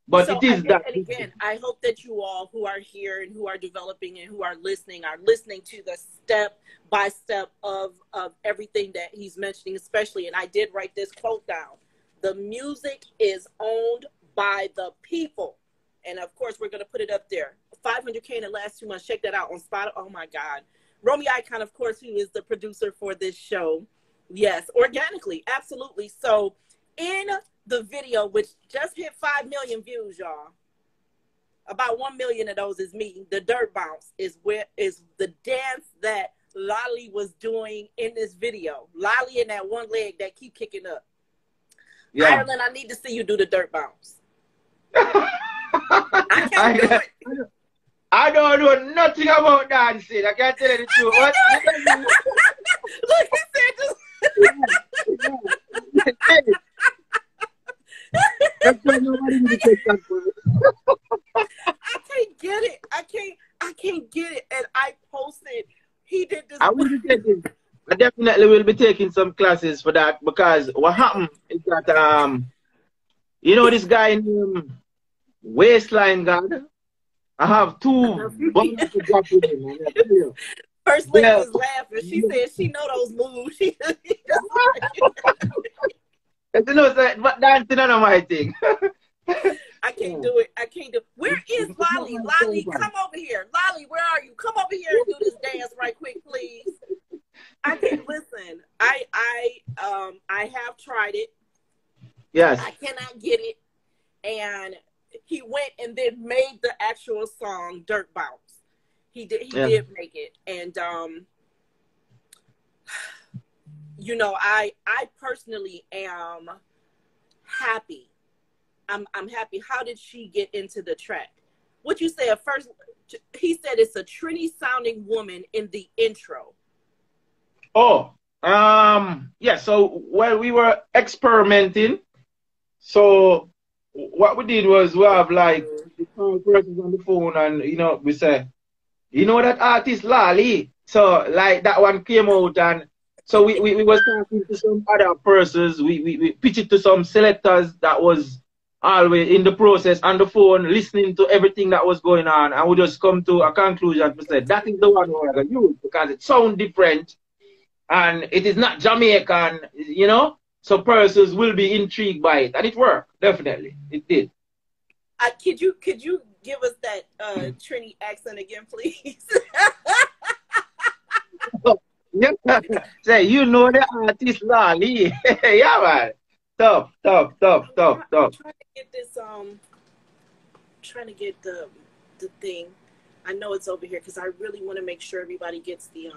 But
So
it is that.
and again, I hope that you all who are here and who are developing and who are listening to the step by step of everything that he's mentioning, especially. And I did write this quote down: "The music is owned by the people." And of course, we're going to put it up there. 500K in the last 2 months. Check that out on Spotify. Oh my God. Romy Icon, of course, who is the producer for this show. Yes, organically. Absolutely. So in the video, which just hit 5 million views, y'all, about 1 million of those is me. The dirt bounce is the dance that Lolly was doing in this video. Lolly in that one leg that keep kicking up.
Yeah.
Ireland, I need to see you do the dirt bounce. I can't do
I,
it.
I don't know nothing about dancing. I can't tell you the
I
truth.
can't
What?
do it. Look, he said just.
That's why nobody will take that for me.
I can't get it. I can't get it. And I posted. He did this.
I will be taking. I definitely will be taking some classes for that, because what happened is that you know this guy named Waistline God. I have two bombs to drop with him. Man. I tell you.
First lady
Yeah.
was laughing. She said she know those moves.
You know, but dancing is my thing.
I can't do it. I can't do it. Where is Lolly? Lolly, come over here. Lolly, where are you? Come over here and do this dance right quick, please. I can't listen. I have tried it.
Yes.
I cannot get it. And he went and then made the actual song Dirt Bounce. He did make it. And you know, I personally am happy. I'm happy. How did she get into the track? What you say at first? He said it's a Trini sounding woman in the intro.
Oh, yeah. So while we were experimenting, so what we did was we have like the persons on the phone, and you know we say, you know that artist Lali. So like that one came out, and so we was talking to some other persons. We pitched it to some selectors that was always in the process on the phone, listening to everything that was going on, and we just come to a conclusion to say that is the one we're gonna use because it sounds different and it is not Jamaican, you know. So persons will be intrigued by it, and it worked definitely. It did.
Could you give us that Trini accent again, please?
Yeah. Say, you know the artist Lali. Yeah, man. Tough, tough, tough, tough,
I'm
tough.
trying to get this trying to get the thing. I know it's over here because I really want to make sure everybody gets the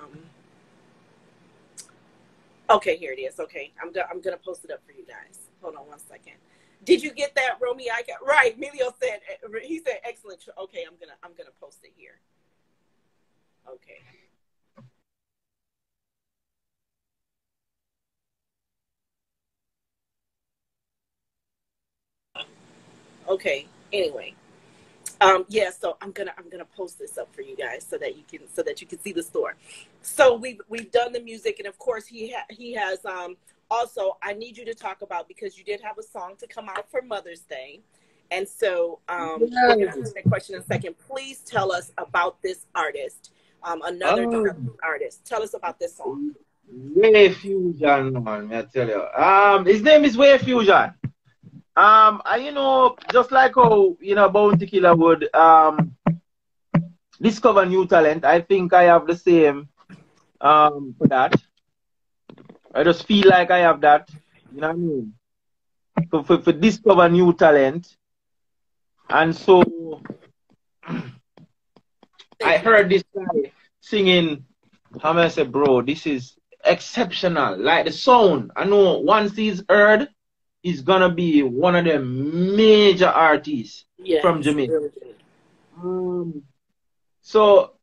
Okay, here it is. Okay, I'm gonna post it up for you guys. Hold on one second. Did you get that, Romy? I got right. Emilio said he said excellent. Okay, I'm gonna post it here. Okay. Okay. Anyway, yeah. So I'm gonna post this up for you guys so that you can see the store. So we've done the music, and of course he has also I need you to talk about because you did have a song to come out for Mother's Day, and so we're gonna ask that question in a second. Please tell us about this artist, another developing artist. Tell us about this song.
Way Fusion, man, I tell you. His name is Way Fusion. And you know, just like how Bounty Killer would discover new talent, I think I have the same for that. I just feel like I have that, you know what I mean? For discover new talent. And so I heard this guy singing, how may I say, bro, this is exceptional. Like the sound, I know once he's heard, he's gonna be one of the major artists from Jamaica. So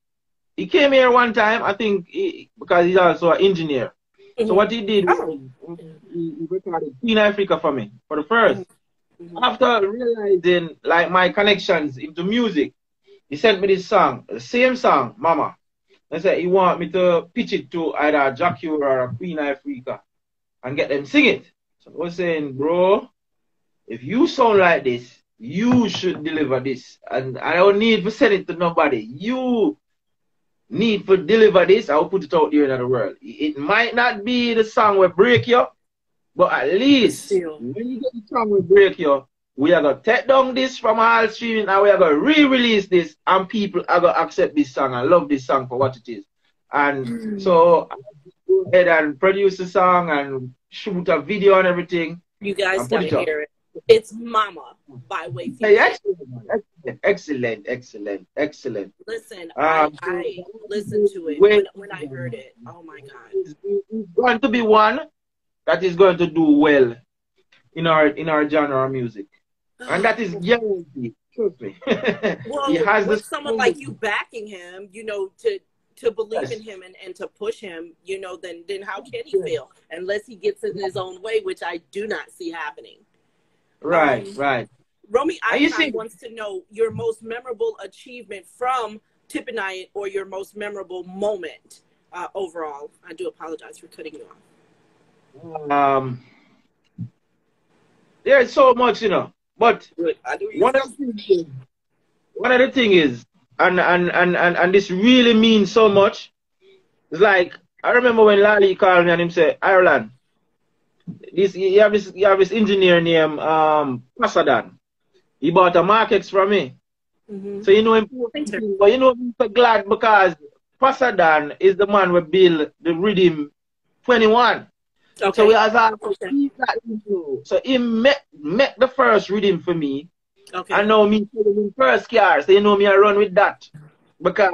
he came here one time, I think, because he's also an engineer. So what he did was he recorded Queen Africa for me for the first. After realizing like my connections into music, he sent me this song, the same song, Mama. He said he want me to pitch it to either Jack or a Queen Africa and get them sing it. So I was saying, bro, if you sound like this, you should deliver this. And I don't need to send it to nobody. You need to deliver this. I'll put it out there in the world. It might not be the song will break you, but at least when you get the song will break you, we are gonna take down this from all streaming and we are gonna re-release this and people are gonna accept this song and love this song for what it is. And so I go ahead and produce the song and shoot a video and everything.
You guys gotta hear it. It's Mama by Way Fusion.
Excellent, excellent, excellent.
Listen, I listened to it when I heard it. Oh my God.
It's going to be one that is going to do well in our genre of music. And that is guaranteed. Trust me.
Well,
he has
with someone like you backing him, to believe in him and to push him, then how can he fail? Unless he gets in his own way, which I do not see happening.
Right, right.
Romy Icon wants to know your most memorable achievement from Tippinite or your most memorable moment overall. I do apologize for cutting you off.
There's so much, but one of the things is, and this really means so much. It's like I remember when Lali called me and him said, Ireland, you have this engineer named Pasadan. He bought a Markex from me. So him, but I'm so glad because Pasadan is the man who built the Rhythm 21. Okay. So we so he met the first Rhythm for me. Okay. And now me first car. So me I run with that. Because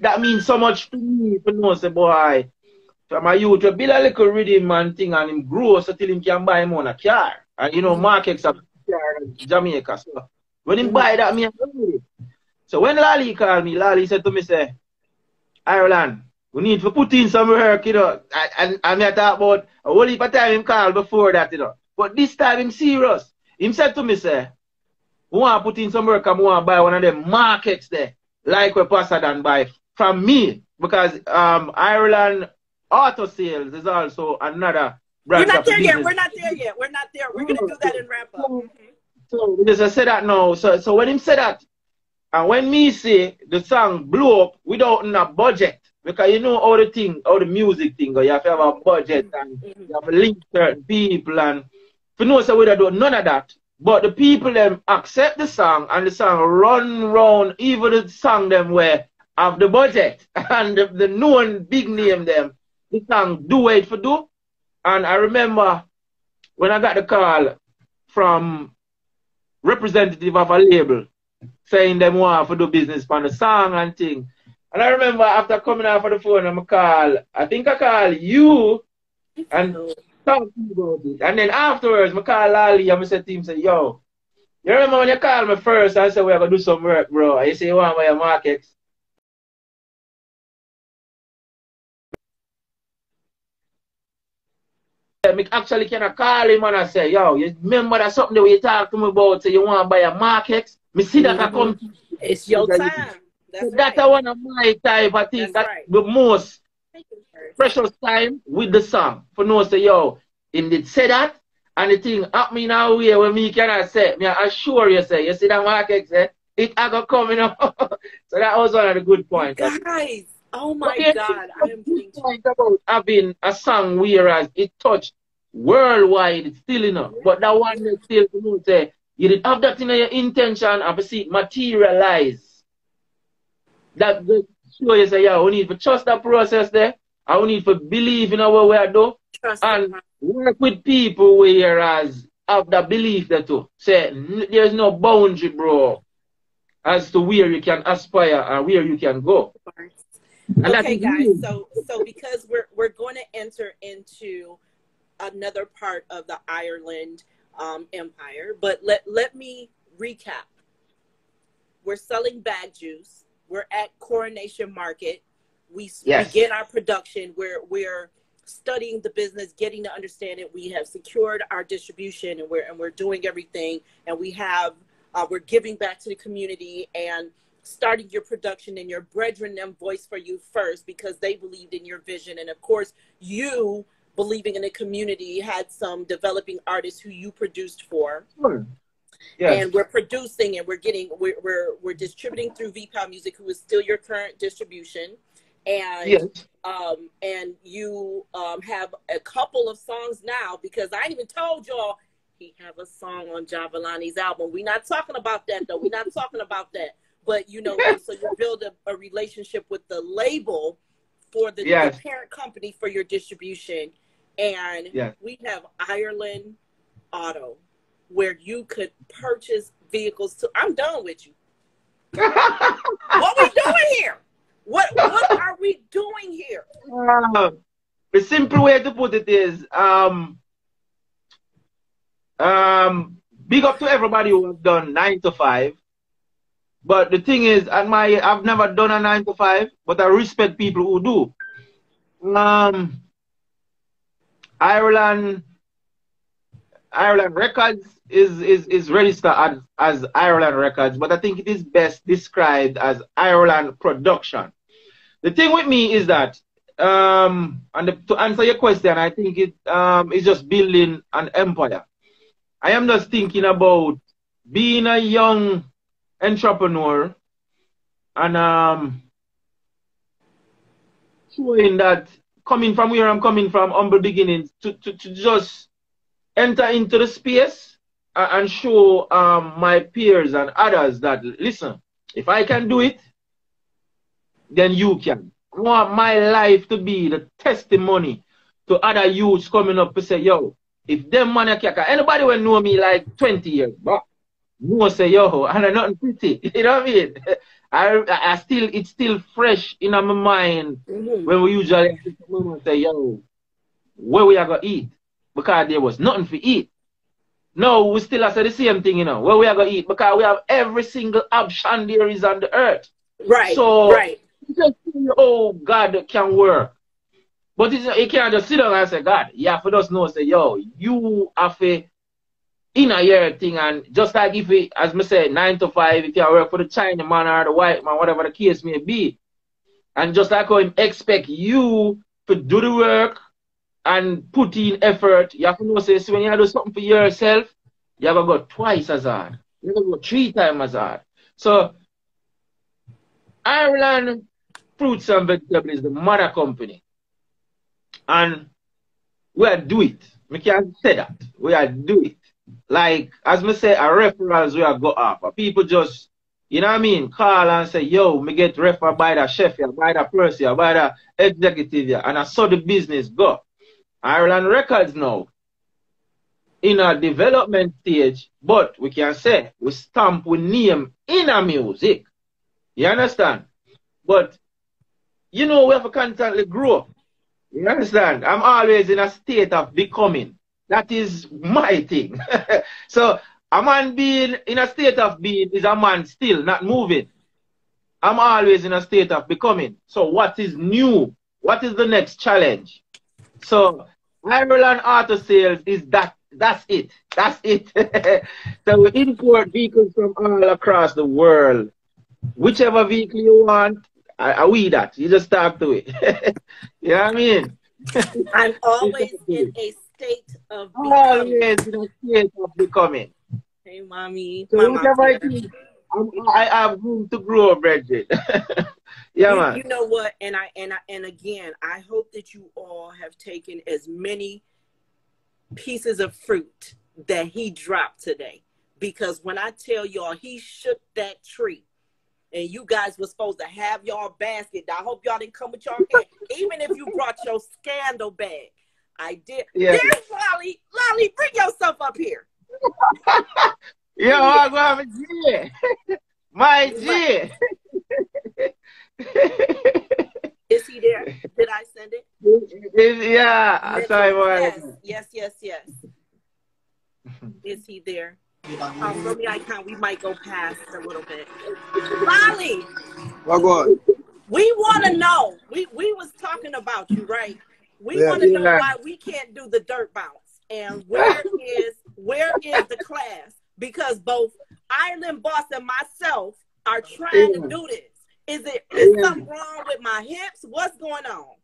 that means so much to me to know say boy. From a youth to build a little Rhythm and thing and him grow so till him can buy him on a car. And Markex have car in Jamaica. So when him buy that, me I run with it. So when Lali called me, Lali said to me, say, Ireland, we need to put in some work, And I talk about a whole heap of time him called before that, But this time him serious. Him said to me, say, we want to put in some work and we want to buy one of them Markets there, like we Pasadan buy from me. Because Ireland Auto Sales is also another branch.
We're not there yet. We're not there yet. We're not there. We're going to do that in wrap up.
So we just said that now. So when him said that, and when me say the song blew up without a budget, because how the music thing, you have to have a budget and you have to link certain people and for no so we don't do none of that. But the people them accept the song and the song run round even the song them where have the budget and the known big name them, the song do what it for do. And I remember when I got the call from representative of a label saying them want to do business on the song and thing. And I remember after coming off of the phone, I think I called you and talk to me about it. And then afterwards, I call Lali and I said to him, say, yo, you remember when you called me first and said we're gonna do some work, bro? And you say you want to buy a market. Me actually can I call him and I say, yo, you remember that something that we talked to me about, say you want to buy a market? Me see that I come to
it's your time. That's
That's
right.
one of my type of thing.
That's
That's
right.
the most precious time with the song. For no say, yo, in did say that, and the thing happening now here when me cannot say, me I assure you say, you see that market say, it I got coming up. So that was one of the good points.
Guys, oh
But
my
the
God, I am
good
getting
point about having a song whereas it touched worldwide, it's still enough. But that one is still, you know, say, you did have that in your intention and see it materialize. That just show you say, yeah, we need to trust that process there. And we need to believe in what we are doing. And work with people whereas have that belief that too. Say there's no boundary, bro, as to where you can aspire and where you can go. And
okay, guys. So because we're going to enter into another part of the Ireland empire, but let me recap. We're selling bag juice. We're at Coronation Market. We begin our production. We're studying the business, getting to understand it. We have secured our distribution, and we're doing everything. And we have we're giving back to the community and starting your production. And your brethren them voice for you first because they believed in your vision. And of course, you believing in the community had some developing artists who you produced for.
Sure. Yes.
And we're producing and we're distributing through VPOW Music, who is still your current distribution. And
yes.
And you have a couple of songs now, because I even told y'all he have a song on Javalani's album. We're not talking about that though. We're not talking about that. But you know, so you build a relationship with the label for the parent company for your distribution. And we have Ireland Auto, where you could purchase vehicles to. I'm done with you. What we doing here? What are we doing here?
The simple way to put it is, big up to everybody who has done 9 to 5. But the thing is, I've never done a 9 to 5, but I respect people who do. Ireland Records is registered as Ireland Records, but I think it is best described as Ireland Production. The thing with me is that, to answer your question, I think it is just building an empire. I am just thinking about being a young entrepreneur and showing that coming from where I'm coming from, humble beginnings, to just enter into the space and show my peers and others that, listen, if I can do it, then you can. I want my life to be the testimony to other youths coming up to say, yo, if them man can, anybody will know me like 20 years back, no say, yo, and I'm not pretty. You know what I mean? It's still fresh in my mind when we usually say, yo, where we are going to eat? Because there was nothing to eat. No, we still have the same thing, you know, where we are going to eat, because we have every single option there is on the earth.
Right.
So,
right.
Just, oh, God can work. But you can't just sit down and say, God, you have to just know, say, yo, you have a inner year thing. And just like if we, as I say, 9 to 5, if you work for the China man or the white man, whatever the case may be. And just like how him expect you to do the work and put in effort, you have to know, say, so when you do something for yourself, you have to go twice as hard. You have to go 3 times as hard. So, Ireland Fruits and Vegetables is the mother company. And we are do it. We can say that. We are do it. Like, as me say, our referrals we are go up. People just, you know what I mean, call and say, yo, me get referred by the chef here, by the person here, by the executive here. And I saw the business go. Ireland Records now, in a development stage, but we can say, we stamp with name in our music. You understand? But, you know, we have to constantly grow. You understand? I'm always in a state of becoming. That is my thing. So a man being in a state of being is a man still not moving. I'm always in a state of becoming. So what is new? What is the next challenge? So Ireland auto sales is that. That's it. That's it. So we import vehicles from all across the world. Whichever vehicle you want, I we that. You just talk to it. You know what I mean?
I'm
You talk
always
to
in
it.
a state of becoming.
Always in a state of becoming.
Hey, mommy.
So
My mom's
whatever
here.
it is, I have room to grow, Bridget. Yeah,
You
man.
know what? And again, I hope that you all have taken as many pieces of fruit that he dropped today. Because when I tell y'all he shook that tree and you guys were supposed to have y'all basket. I hope y'all didn't come with y'all hand. Even if you brought your scandal bag. I did.
Yeah.
There's Lolly. Lolly, bring yourself up here.
Yo, I go have a G. My G.
Is he there? Did I send it?
Yeah, sorry,
Yes. Is he there? From the icon, we might go past a little bit. Lolly,
What going?
we want to know. We was talking about you, right? We
Yeah.
want to know why we can't do the dirt bounce, and where is the class? Because both Ireland Boss and myself are trying to do this. Is something wrong with my hips? What's going on?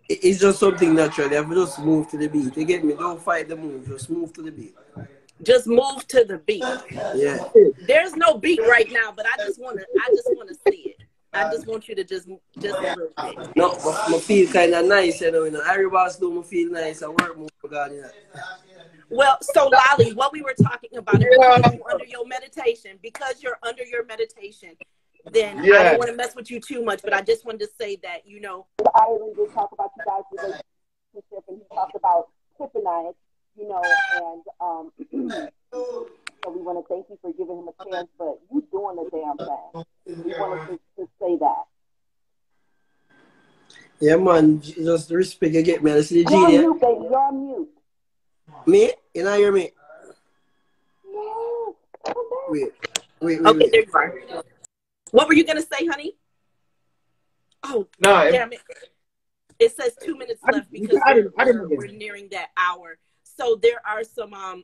It's just something natural. You have to just move to the beat. You get me? Don't fight the move. Just move to the beat.
Just move to the beat.
Yeah.
There's no beat right now, but I just want to see it. I just want you to just a little bit.
No, I feel kind of nice, you know. Everybody do me feel nice. I work more for God,
Well, so Lolly, what we were talking about, and because you're under your meditation, then I don't want to mess with you too much, but I just wanted to say that, Ireland did talk about you guys' relationship, and he talked about Tiffany, and so we want to thank you for giving him a chance, but you doing the damn thing. We wanted to say that.
Yeah, man, just the respect you get, man. I see the
You're
Genie.
mute, baby. You're on mute.
Me? You know hear me?
Yes.
Wait.
Okay, there you are. What were you going to say, honey? Oh, no, damn it. It says 2 minutes left because we're nearing that hour. So there are some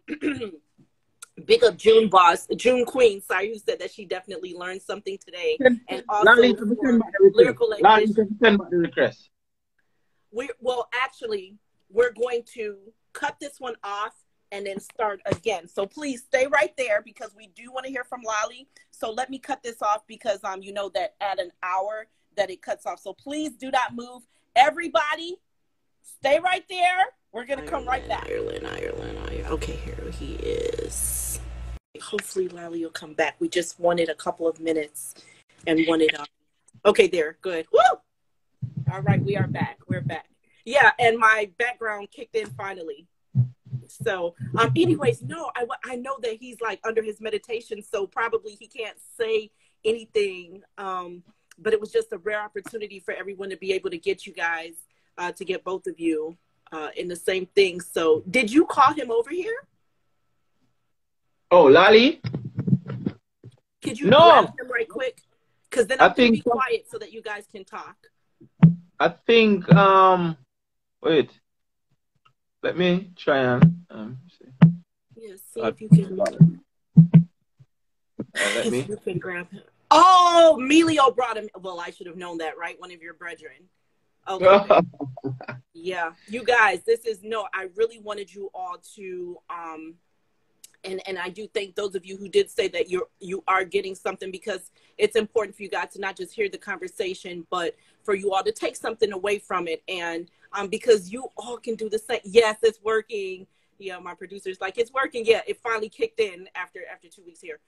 big up June Queen, sorry, who said that she definitely learned something today. And also lyrical
request.
Actually, we're going to cut this one off and then start again. So please stay right there because we do want to hear from Lolly. So let me cut this off because you know that at an hour that it cuts off. So please do not move. Everybody, stay right there. We're going to come right back. Ireland. Okay, here he is. Hopefully Lolly will come back. We just wanted a couple of minutes and wanted okay, there. Good. Woo! All right, we are back. We're back. Yeah, and my background kicked in finally. So, anyways, no, I know that he's like under his meditation, so probably he can't say anything. But it was just a rare opportunity for everyone to be able to get you guys, to get both of you in the same thing. So, did you call him over here?
Oh, Lolly?
Could you grab him right quick? Because then I'm going to be quiet so that you guys can talk.
I think, wait. Let me try and see.
Yeah, see if you can. If you can grab him. Oh, Melio brought him. Well, I should have known that, right? One of your brethren. Okay. Yeah, you guys, I really wanted you all to, and I do thank those of you who did say that you are getting something, because it's important for you guys to not just hear the conversation, but for you all to take something away from it. And because you all can do the same. Yes, it's working. Yeah, my producer's like, it's working. Yeah, it finally kicked in after 2 weeks here.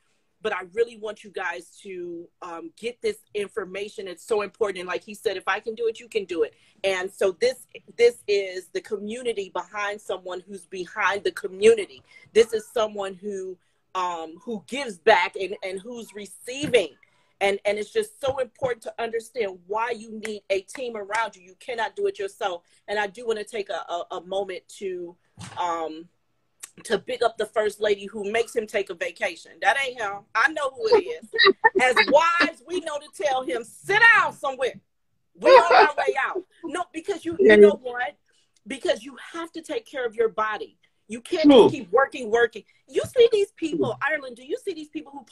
But I really want you guys to get this information. It's so important. And like he said, if I can do it, you can do it. And so this is the community behind someone who's behind the community. This is someone who gives back and who's receiving. And it's just so important to understand why you need a team around you. You cannot do it yourself. And I do want to take a moment to pick up the first lady who makes him take a vacation. That ain't him. I know who it is. As wives, we know to tell him, sit down somewhere. We on our way out. No, because you know what? Because you have to take care of your body. You can't just keep working. You see these people, Ireland, do you see these people who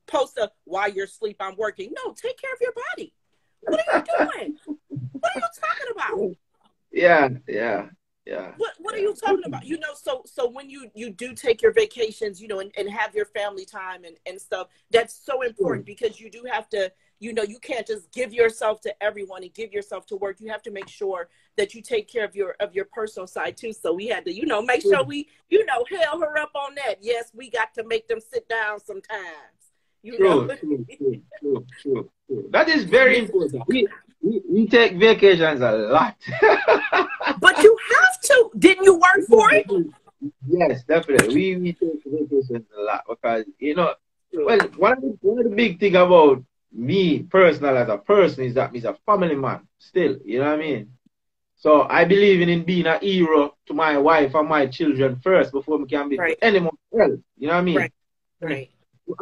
post up while you're asleep, I'm working? No, take care of your body. What are you doing? What are you talking about?
Yeah.
What are you talking about? You know, so when you do take your vacations, you know, and have your family time and stuff, that's so important because you do have to, you know, you can't just give yourself to everyone and give yourself to work. You have to make sure that you take care of your personal side too. So we had to, you know, make sure we, you know, hail her up on that. Yes, we got to make them sit down sometimes. You know?
True. That is very important. We take vacations a lot.
But you have to. Didn't you work for it?
Yes, definitely. We take vacations a lot because, you know, well, one of the big thing about me personal as a person is that I'm a family man still, you know what I mean? So I believe in being a hero to my wife and my children first before we can be to anyone else, you know what I mean?
Right.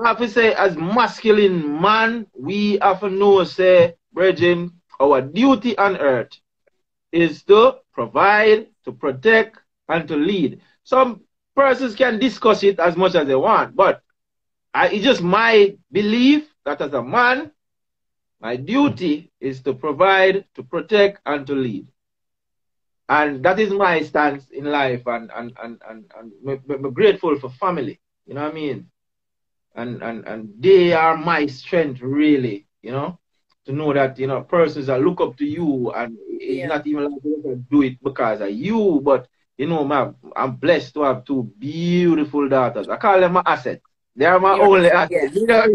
I have to say, as masculine man, we have to know, say, brethren, our duty on earth is to provide, to protect, and to lead. Some persons can discuss it as much as they want, but it's just my belief that as a man, my duty is to provide, to protect, and to lead. And that is my stance in life, and I'm grateful for family, you know what I mean? And they are my strength, really, you know, to know that, you know, persons that look up to you, and it's not even like they can do it because of you, but, you know, I'm blessed to have two beautiful daughters. I call them my asset. They are my only asset.
Yes.
You know?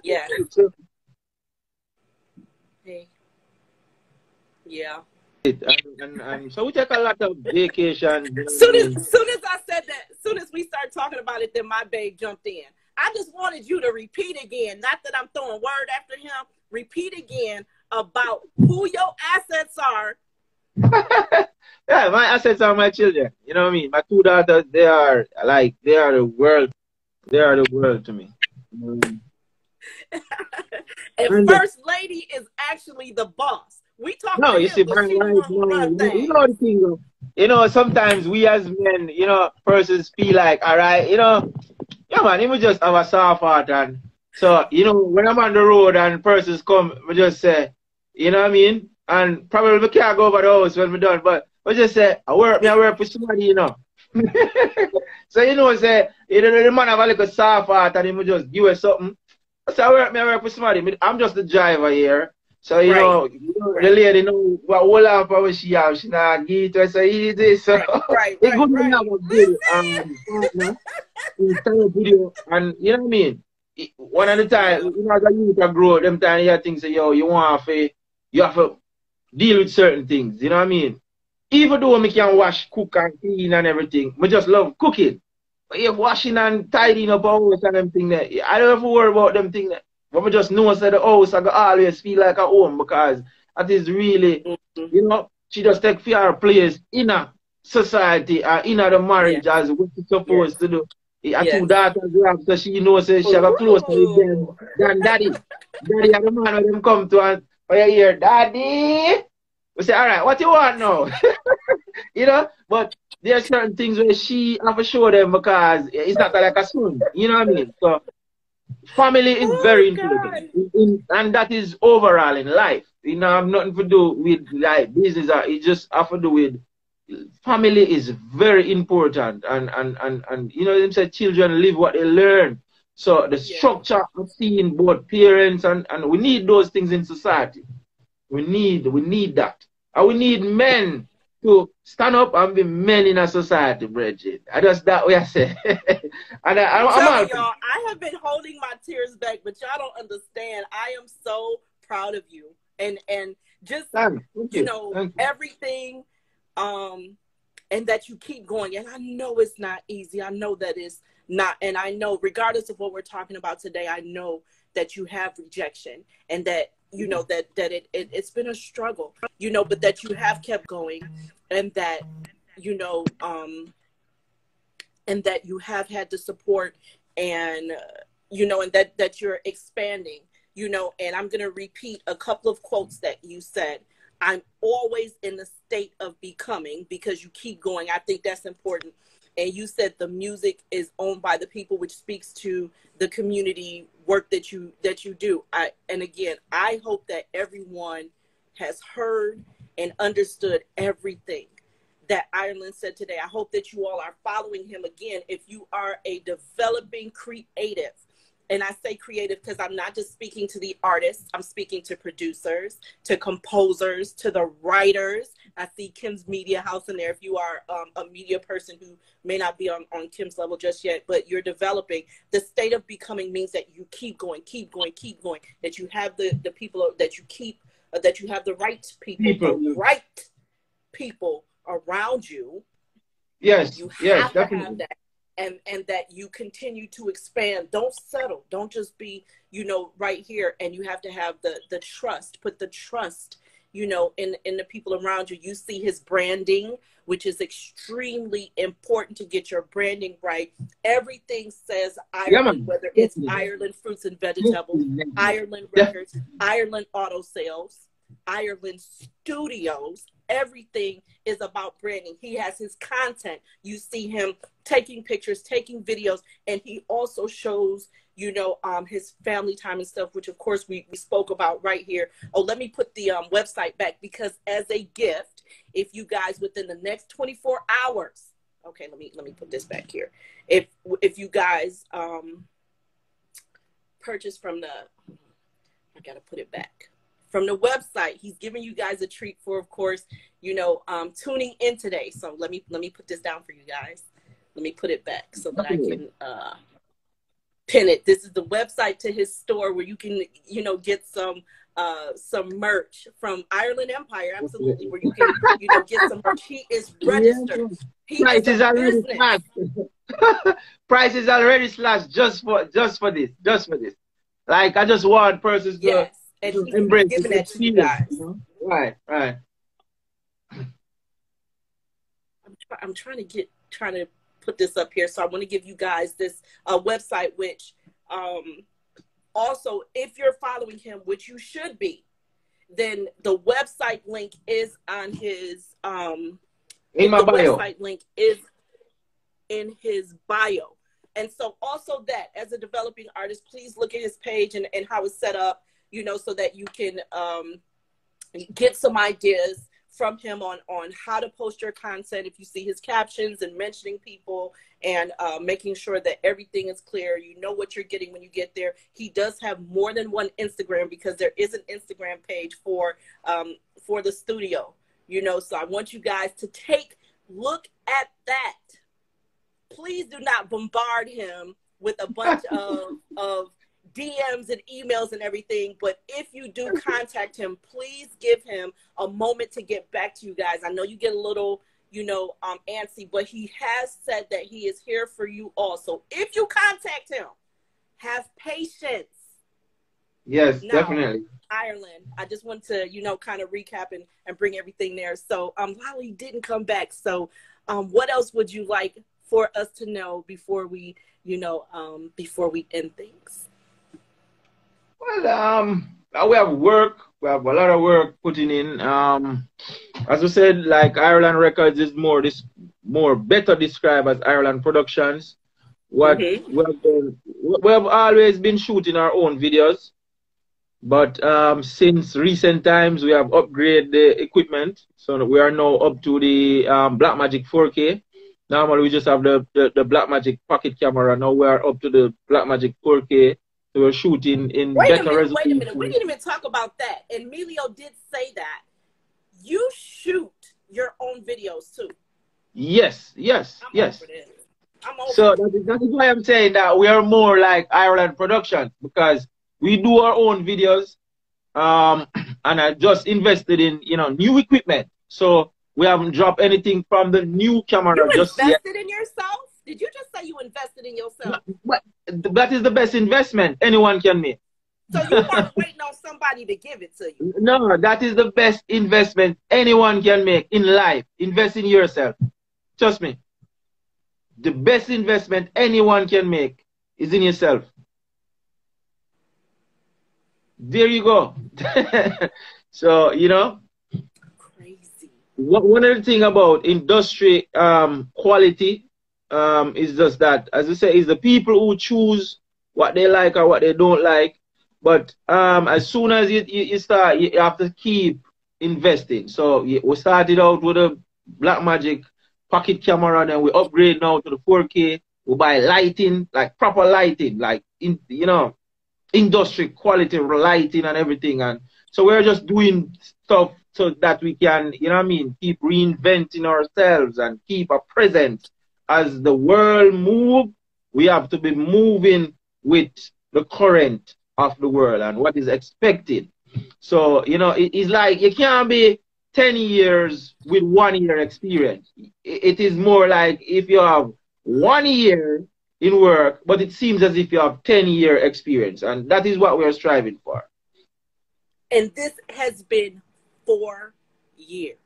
Yes.
So,
yeah.
And so we take a lot of vacation.
Soon as I said that, soon as we started talking about it, then my babe jumped in. I just wanted you to repeat again, not that I'm throwing word after him, repeat again about who your assets are.
Yeah, my assets are my children. You know what I mean? My two daughters, they are the world. They are the world to me.
And first lady is actually the boss. We talk
no,
to
you
him,
see,
but
my
she the
wife,
one who run things.
you know the thing, though. You know, sometimes we as men, you know, persons feel like, all right, you know, yeah, man, you just have a soft heart. And so, you know, when I'm on the road and persons come, we just say, you know what I mean? And probably we can't go over the house when we're done, but we just say, I work for somebody, you know. So, you know, say, you know, the man have a little soft heart and he will just give us something. So I work for somebody. I'm just the driver here. So, you know, the lady know what whole half of she have. She not give it. So easy. So it's good to have a good partner in time video. And you know what I mean? One of the time, you know, as a youth I grow, them time you think say, yo, you have to deal with certain things. You know what I mean? Even though I can wash, cook, and clean and everything, I just love cooking. But you're washing and tidying up our house and them thing there. I don't have to worry about them thing there. But I just know that the house I always feel like a home because that is really, you know, she just take her place in a society or in the marriage as what she's supposed to do. Two daughters we have, so she knows that she have a closer with them than daddy. Daddy and the man of them come to and you hear, Daddy. We say, all right, what you want now? You know, but there are certain things where she have to show them because it's not like a son. You know what I mean? So family is very important. And that is overall in life. You know, have nothing to do with like business. It just have to do with family is very important. And you know, them say children live what they learn. So the structure of seeing both parents and we need those things in society. We need that. And we need men to stand up and be men in a society, Bridget. I just that way I say. And
I'm telling y'all, I have been holding my tears back, but y'all don't understand. I am so proud of you. And just you know, everything and that you keep going. And I know it's not easy. I know that it's not, and I know regardless of what we're talking about today, I know that you have rejection, and that, you know, that it's been a struggle, you know, but that you have kept going, and that, you know, and that you have had the support, and, you know, and that you're expanding, you know. And I'm going to repeat a couple of quotes that you said. I'm always in the state of becoming, because you keep going. I think that's important. And you said the music is owned by the people, which speaks to the community work that you do. And again, I hope that everyone has heard and understood everything that Ireland said today. I hope that you all are following him. Again, if you are a developing creative, and I say creative because I'm not just speaking to the artists, I'm speaking to producers, to composers, to the writers. I see Kim's Media House in there. If you are a media person who may not be on Kim's level just yet, but you're developing, the state of becoming means that you keep going, that you have the people that you keep, that you have the right people, the right people around you.
Yes,
you
yes,
have
definitely.
to have that. And that you continue to expand. Don't settle. Don't just be, you know, right here. And you have to have the trust. Put the trust, you know, in the people around you. You see his branding, which is extremely important to get your branding right. Everything says Ireland, whether it's Ireland Fruits and Vegetables, Ireland Records, Ireland Auto Sales, Ireland Studios. Everything is about branding. He has his content. You see him taking pictures, taking videos, and he also shows, you know, his family time and stuff, which of course we spoke about right here. Oh, let me put the website back, because as a gift, if you guys within the next 24 hours, okay, let me put this back here. If you guys purchase from the, I gotta put it back. From the website, he's giving you guys a treat for, of course, you know, tuning in today. So let me put this down for you guys. Let me put it back so that I can pin it. This is the website to his store where you can, you know, get some merch from Ireland Empire. Absolutely, where you can, you know, get some merch. He is registered. He
Price is already
business.
slashed. Price is already slashed just for this. Like, I just want persons to.
Yes. And he's giving that to you guys.
Right.
I'm trying to put this up here. So I want to give you guys this website, which also, if you're following him, which you should be, then the website link is on his
in my bio.
Website link is in his bio. And so also that, as a developing artist, please look at his page and how it's set up, you know, so that you can get some ideas from him on how to post your content. If you see his captions and mentioning people and making sure that everything is clear, you know what you're getting when you get there. He does have more than one Instagram, because there is an Instagram page for the studio, you know. So I want you guys to look at that. Please do not bombard him with a bunch of DMs and emails and everything, but if you do contact him, please give him a moment to get back to you guys. I know you get a little, you know, antsy, but he has said that he is here for you all. So if you contact him, have patience.
Yes,
now,
definitely.
Ireland, I just want to, you know, kind of recap and bring everything there. So Lolly didn't come back. So what else would you like for us to know before we, you know, before we end things?
Well, we have work. We have a lot of work putting in. As I said, like, Ireland Records is better described as Ireland Productions. What we have always been shooting our own videos, but since recent times we have upgraded the equipment, so we are now up to the Blackmagic 4K. Normally we just have the Blackmagic pocket camera. Now we are up to the Blackmagic 4K. So we're shooting in better resolution.
Wait a minute. We didn't even talk about that. And Emilio did say that you shoot your own videos too.
Yes.
I'm over
so that is why I'm saying that we are more like Ireland Productions, because we do our own videos, and I just invested in, you know, new equipment. So we haven't dropped anything from the new camera just yet.
You invested in yourself? Did you just say you invested in yourself?
But that is the best investment anyone can make.
So you weren't waiting on somebody to give it to you.
No, that is the best investment anyone can make in life. Invest in yourself. Trust me. The best investment anyone can make is in yourself. There you go. So, you know,
Crazy.
one of the thing about industry quality is just that, as I say, is the people who choose what they like or what they don't like. But as soon as you start, you have to keep investing. So we started out with a Blackmagic pocket camera, then we upgrade now to the 4K. We buy lighting, like proper lighting, like you know, industry quality lighting and everything. And so we're just doing stuff so that we can, you know what I mean, keep reinventing ourselves and keep a presence. As the world move, we have to be moving with the current of the world and what is expected. So, you know, it's like you can't be 10 years with 1 year experience. It is more like if you have 1 year in work, but it seems as if you have 10-year experience, and that is what we are striving for.
And this has been 4 years.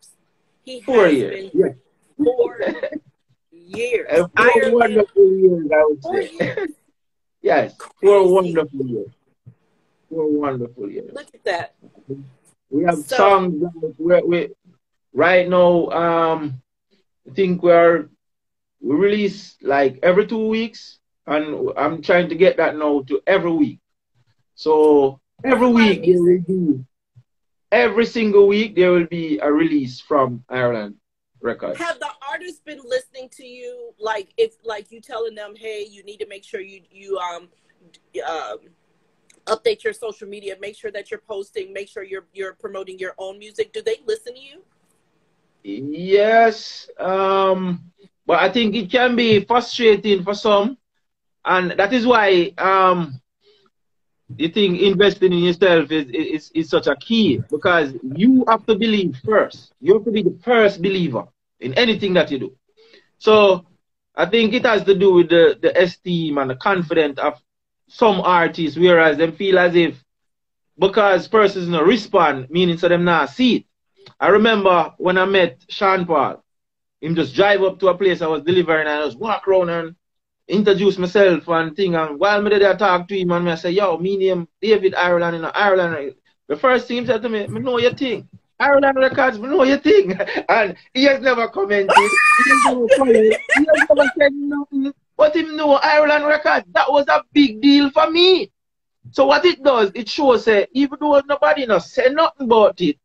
He
4
has
years.
been 4 years.
And 4
Ireland,
wonderful years, I would
4
say.
years.
Yes,
Crazy.
4 wonderful years. 4 wonderful years.
Look at that.
We have songs that we right now. I think we release like every 2 weeks, and I'm trying to get that now to every week. So every week there will be, every single week there will be a release from Ireland Records.
Have the artists been listening to you? Like if you telling them, hey, you need to make sure you update your social media, make sure that you're posting, make sure you're promoting your own music. Do they listen to you?
Yes, but I think it can be frustrating for some, and that is why you think investing in yourself is such a key, because you have to believe first. You have to be the first believer in anything that you do. So I think it has to do with the esteem and the confidence of some artists, whereas they feel as if because persons not respond, meaning so them not see it. I remember when I met Sean Paul, him just drive up to a place I was delivering and I just walk around and introduce myself and thing. And while me there talk to him and I say, yo, me name David Ireland in Ireland. The first thing he said to me know your thing. Ireland Records, me know your thing. And he has never commented. He has never followed. He has never said nothing. But him know Ireland Records. That was a big deal for me. So what it does, it shows even though nobody not say nothing about it,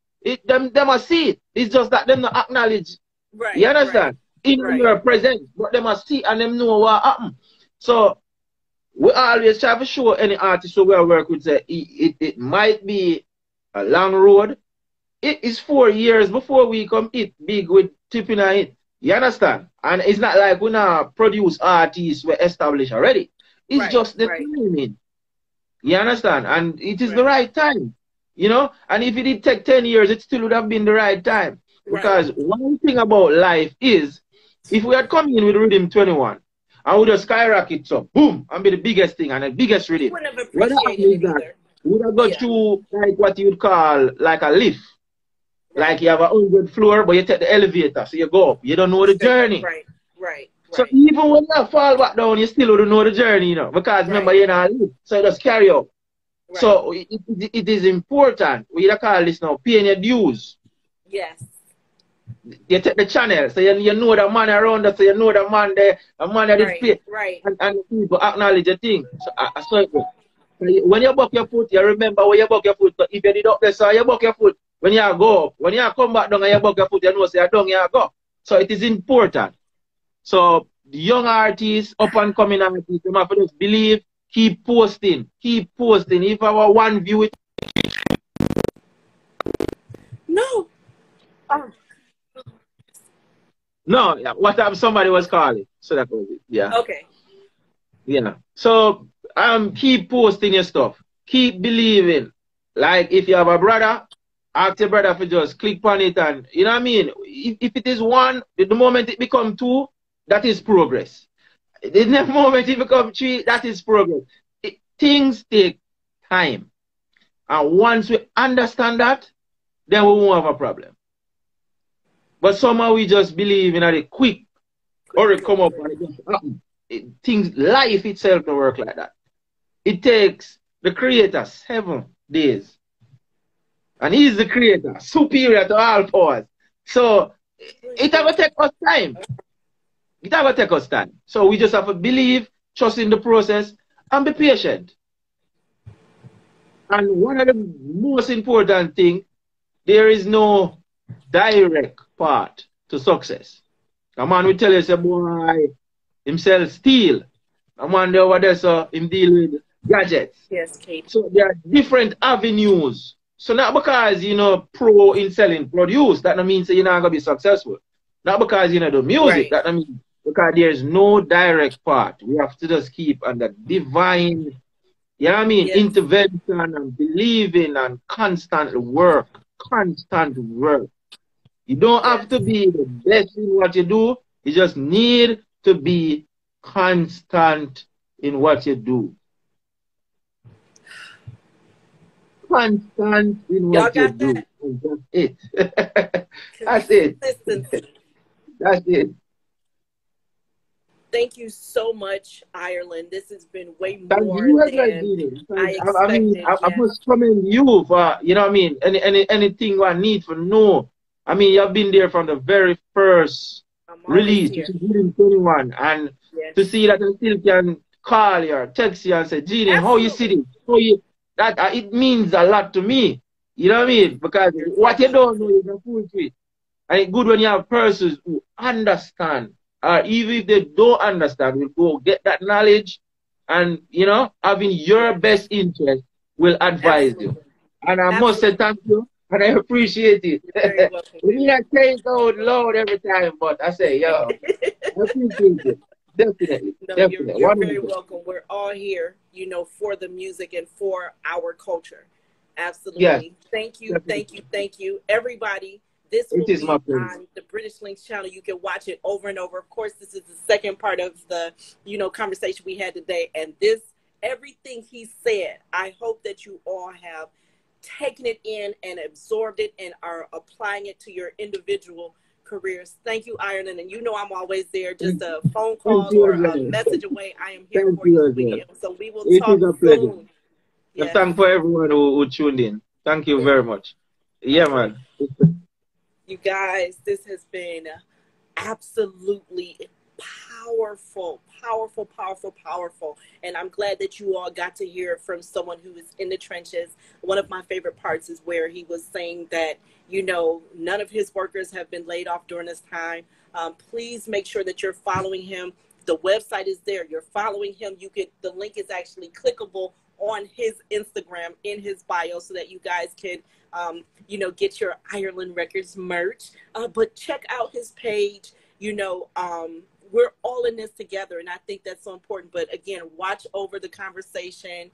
them must see it. It's just that them not acknowledge. Right. You understand? In your presence, but they must see and them know what happened. So we always try to show any artist who we work with say it might be a long road. It is 4 years before we come hit big with tipping on it. You understand? And it's not like we now produce artists we established already. It's just the timing. You understand? And it is the right time. You know? And if it did take 10 years, it still would have been the right time. Because one thing about life is, if we had come in with Rhythm 21, and we just skyrocket so boom, and be the biggest thing and the biggest rhythm. What happens is that we would have got through like what you would call like a lift. Like you have a 100 floor, but you take the elevator, so you go up. You don't know the journey. So even when you fall back down, you still don't know the journey, you know, because remember you're not lift, so you just carry up. So it is important. We call this now paying your dues. Yes. You take the channel, so you know the man around us, so you know the man there, the man that is pay, and people acknowledge the thing. So, when you buck your foot, you remember where you buck your foot. So if you did up there, so you buck your foot. When you go up, when you come back down and you buck your foot, you know, so you're down, you go. So it is important. So the young artists, up and coming artists, they have to just believe, keep posting. If our one view it.
No.
No, what somebody was calling. So that was it. Yeah.
Okay.
Yeah. So keep posting your stuff. Keep believing. Like if you have a brother, ask your brother to just click on it, and you know what I mean? If it is one, the moment it becomes two, that is progress. The moment it becomes three, that is progress. Things take time. And once we understand that, then we won't have a problem. But somehow we just believe in a quick or it come up and it just happen. Things, life itself don't work like that. It takes the creator 7 days. And he's the creator, superior to all powers. So it will take us time. It will take us time. So we just have to believe, trust in the process, and be patient. And one of the most important things, there is no direct path to success. A man will tell you, say, boy, himself steal. A man there over there, so him deal with gadgets.
Yes, Kate.
So there are different avenues. So not because you know pro in selling produce, that don't mean say you're not gonna be successful. Not because you know the music, that don't mean because there's no direct path. We have to just keep under divine, you know what I mean, intervention and believing and constant work. Constant work. You don't have to be the best in what you do. You just need to be constant in what you do. Constant in what you do. And that's it. That's it. That's it.
Thank you so much, Ireland. This has been way more than I expected.
I mean, I must commend you for, you know what I mean, anything I need to know. I mean, you've been there from the very first release, which is Rhythm 21, and to see that I still can call you or text you and say, Genie, how you see this? How you, that it means a lot to me. You know what I mean? Because what you don't know, you can fool to it. And it's good when you have persons who understand, or even if they don't understand, will go get that knowledge and, you know, having your best interest will advise you. And I must say thank you, and I appreciate it. We need to say it out loud every time, but I say, yo, I appreciate it. Definitely.
No,
definitely.
You're very welcome. We're all here, you know, for the music and for our culture. Absolutely.
Yes,
thank you,
definitely.
thank you, thank you. Everybody, this will be on the British Linkz channel. You can watch it over and over. Of course, this is the second part of the, you know, conversation we had today. And this, everything he said, I hope that you all have taken it in and absorbed it and are applying it to your individual careers. Thank you, Ireland. And you know I'm always there. Just a phone call or a message away. I am here for you, sweetie. So we will talk soon.
Yes. Thank for everyone who tuned in. Thank you very much. Yeah, man.
You guys, this has been absolutely powerful, powerful, powerful, powerful. And I'm glad that you all got to hear it from someone who is in the trenches. One of my favorite parts is where he was saying that, you know, none of his workers have been laid off during this time. Please make sure that you're following him. The website is there. You're following him. You could, the link is actually clickable on his Instagram in his bio so that you guys can, you know, get your Ireland Records merch. But check out his page. You know, we're all in this together, and I think that's so important. But again, watch over the conversation,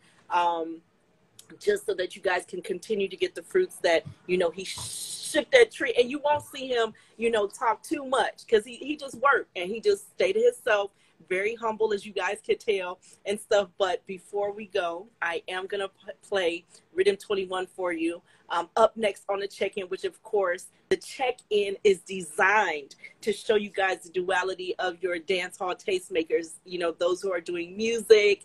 just so that you guys can continue to get the fruits that, you know, he shook that tree. And you won't see him, you know, talk too much because he just worked and he just stayed to himself. Very humble, as you guys could tell and stuff. But before we go, I am going to play Rhythm 21 for you. Up next on the check-in, which of course, the check-in is designed to show you guys the duality of your dancehall tastemakers, you know, those who are doing music,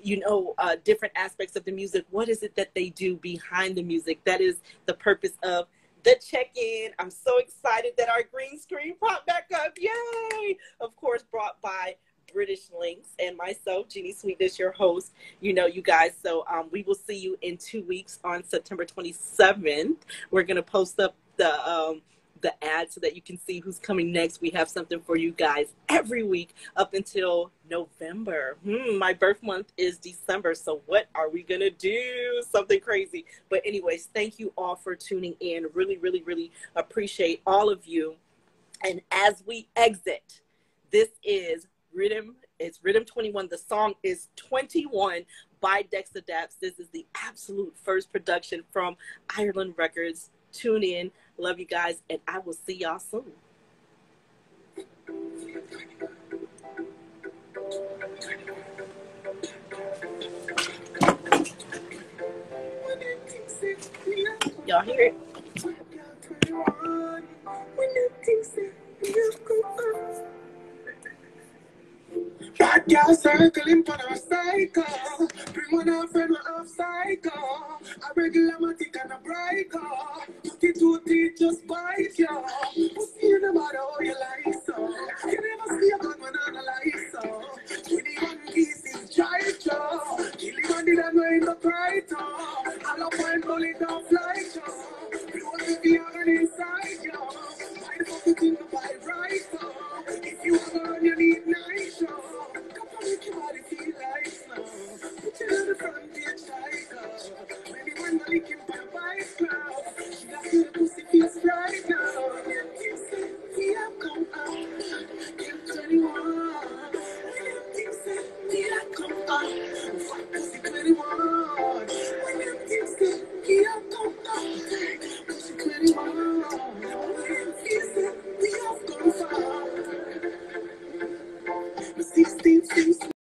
you know, different aspects of the music. What is it that they do behind the music? That is the purpose of the check-in. I'm so excited that our green screen popped back up. Yay! Of course, brought by British Linkz and myself, Genie Sweetness, your host. You know, you guys. So we will see you in 2 weeks on September 27th. We're gonna post up the ad so that you can see who's coming next. We have something for you guys every week up until November. My birth month is December, so what are we gonna do? Something crazy. But anyways, thank you all for tuning in. Really, really, really appreciate all of you. And as we exit, this is Rhythm. It's Rhythm 21. The song is 21 by Dexter Daps. This is the absolute first production from Ireland Records. Tune in. Love you guys, and I will see y'all soon. One, two, Y'all hear it?
Bad girl circling for a cycle. Bring one off and off cycle. A regular matic and a bright car. 52 teeth just bite ya. Pussy no matter how you like so. You never see a bad man on a light so. 21 pieces drive jaw. Killing on the damn way in the bright all up and bullet down flight jaw. You want to be on inside ya. Why the fuck you think about right so? If you ever run you need night show. Make your body feel like snow. Put you on the front page tiger. When you want to lick him by vice cloud. She got to the pussy feels right now. You say, we have come out. Get 21. You say, we have come out. Fuck pussy 21.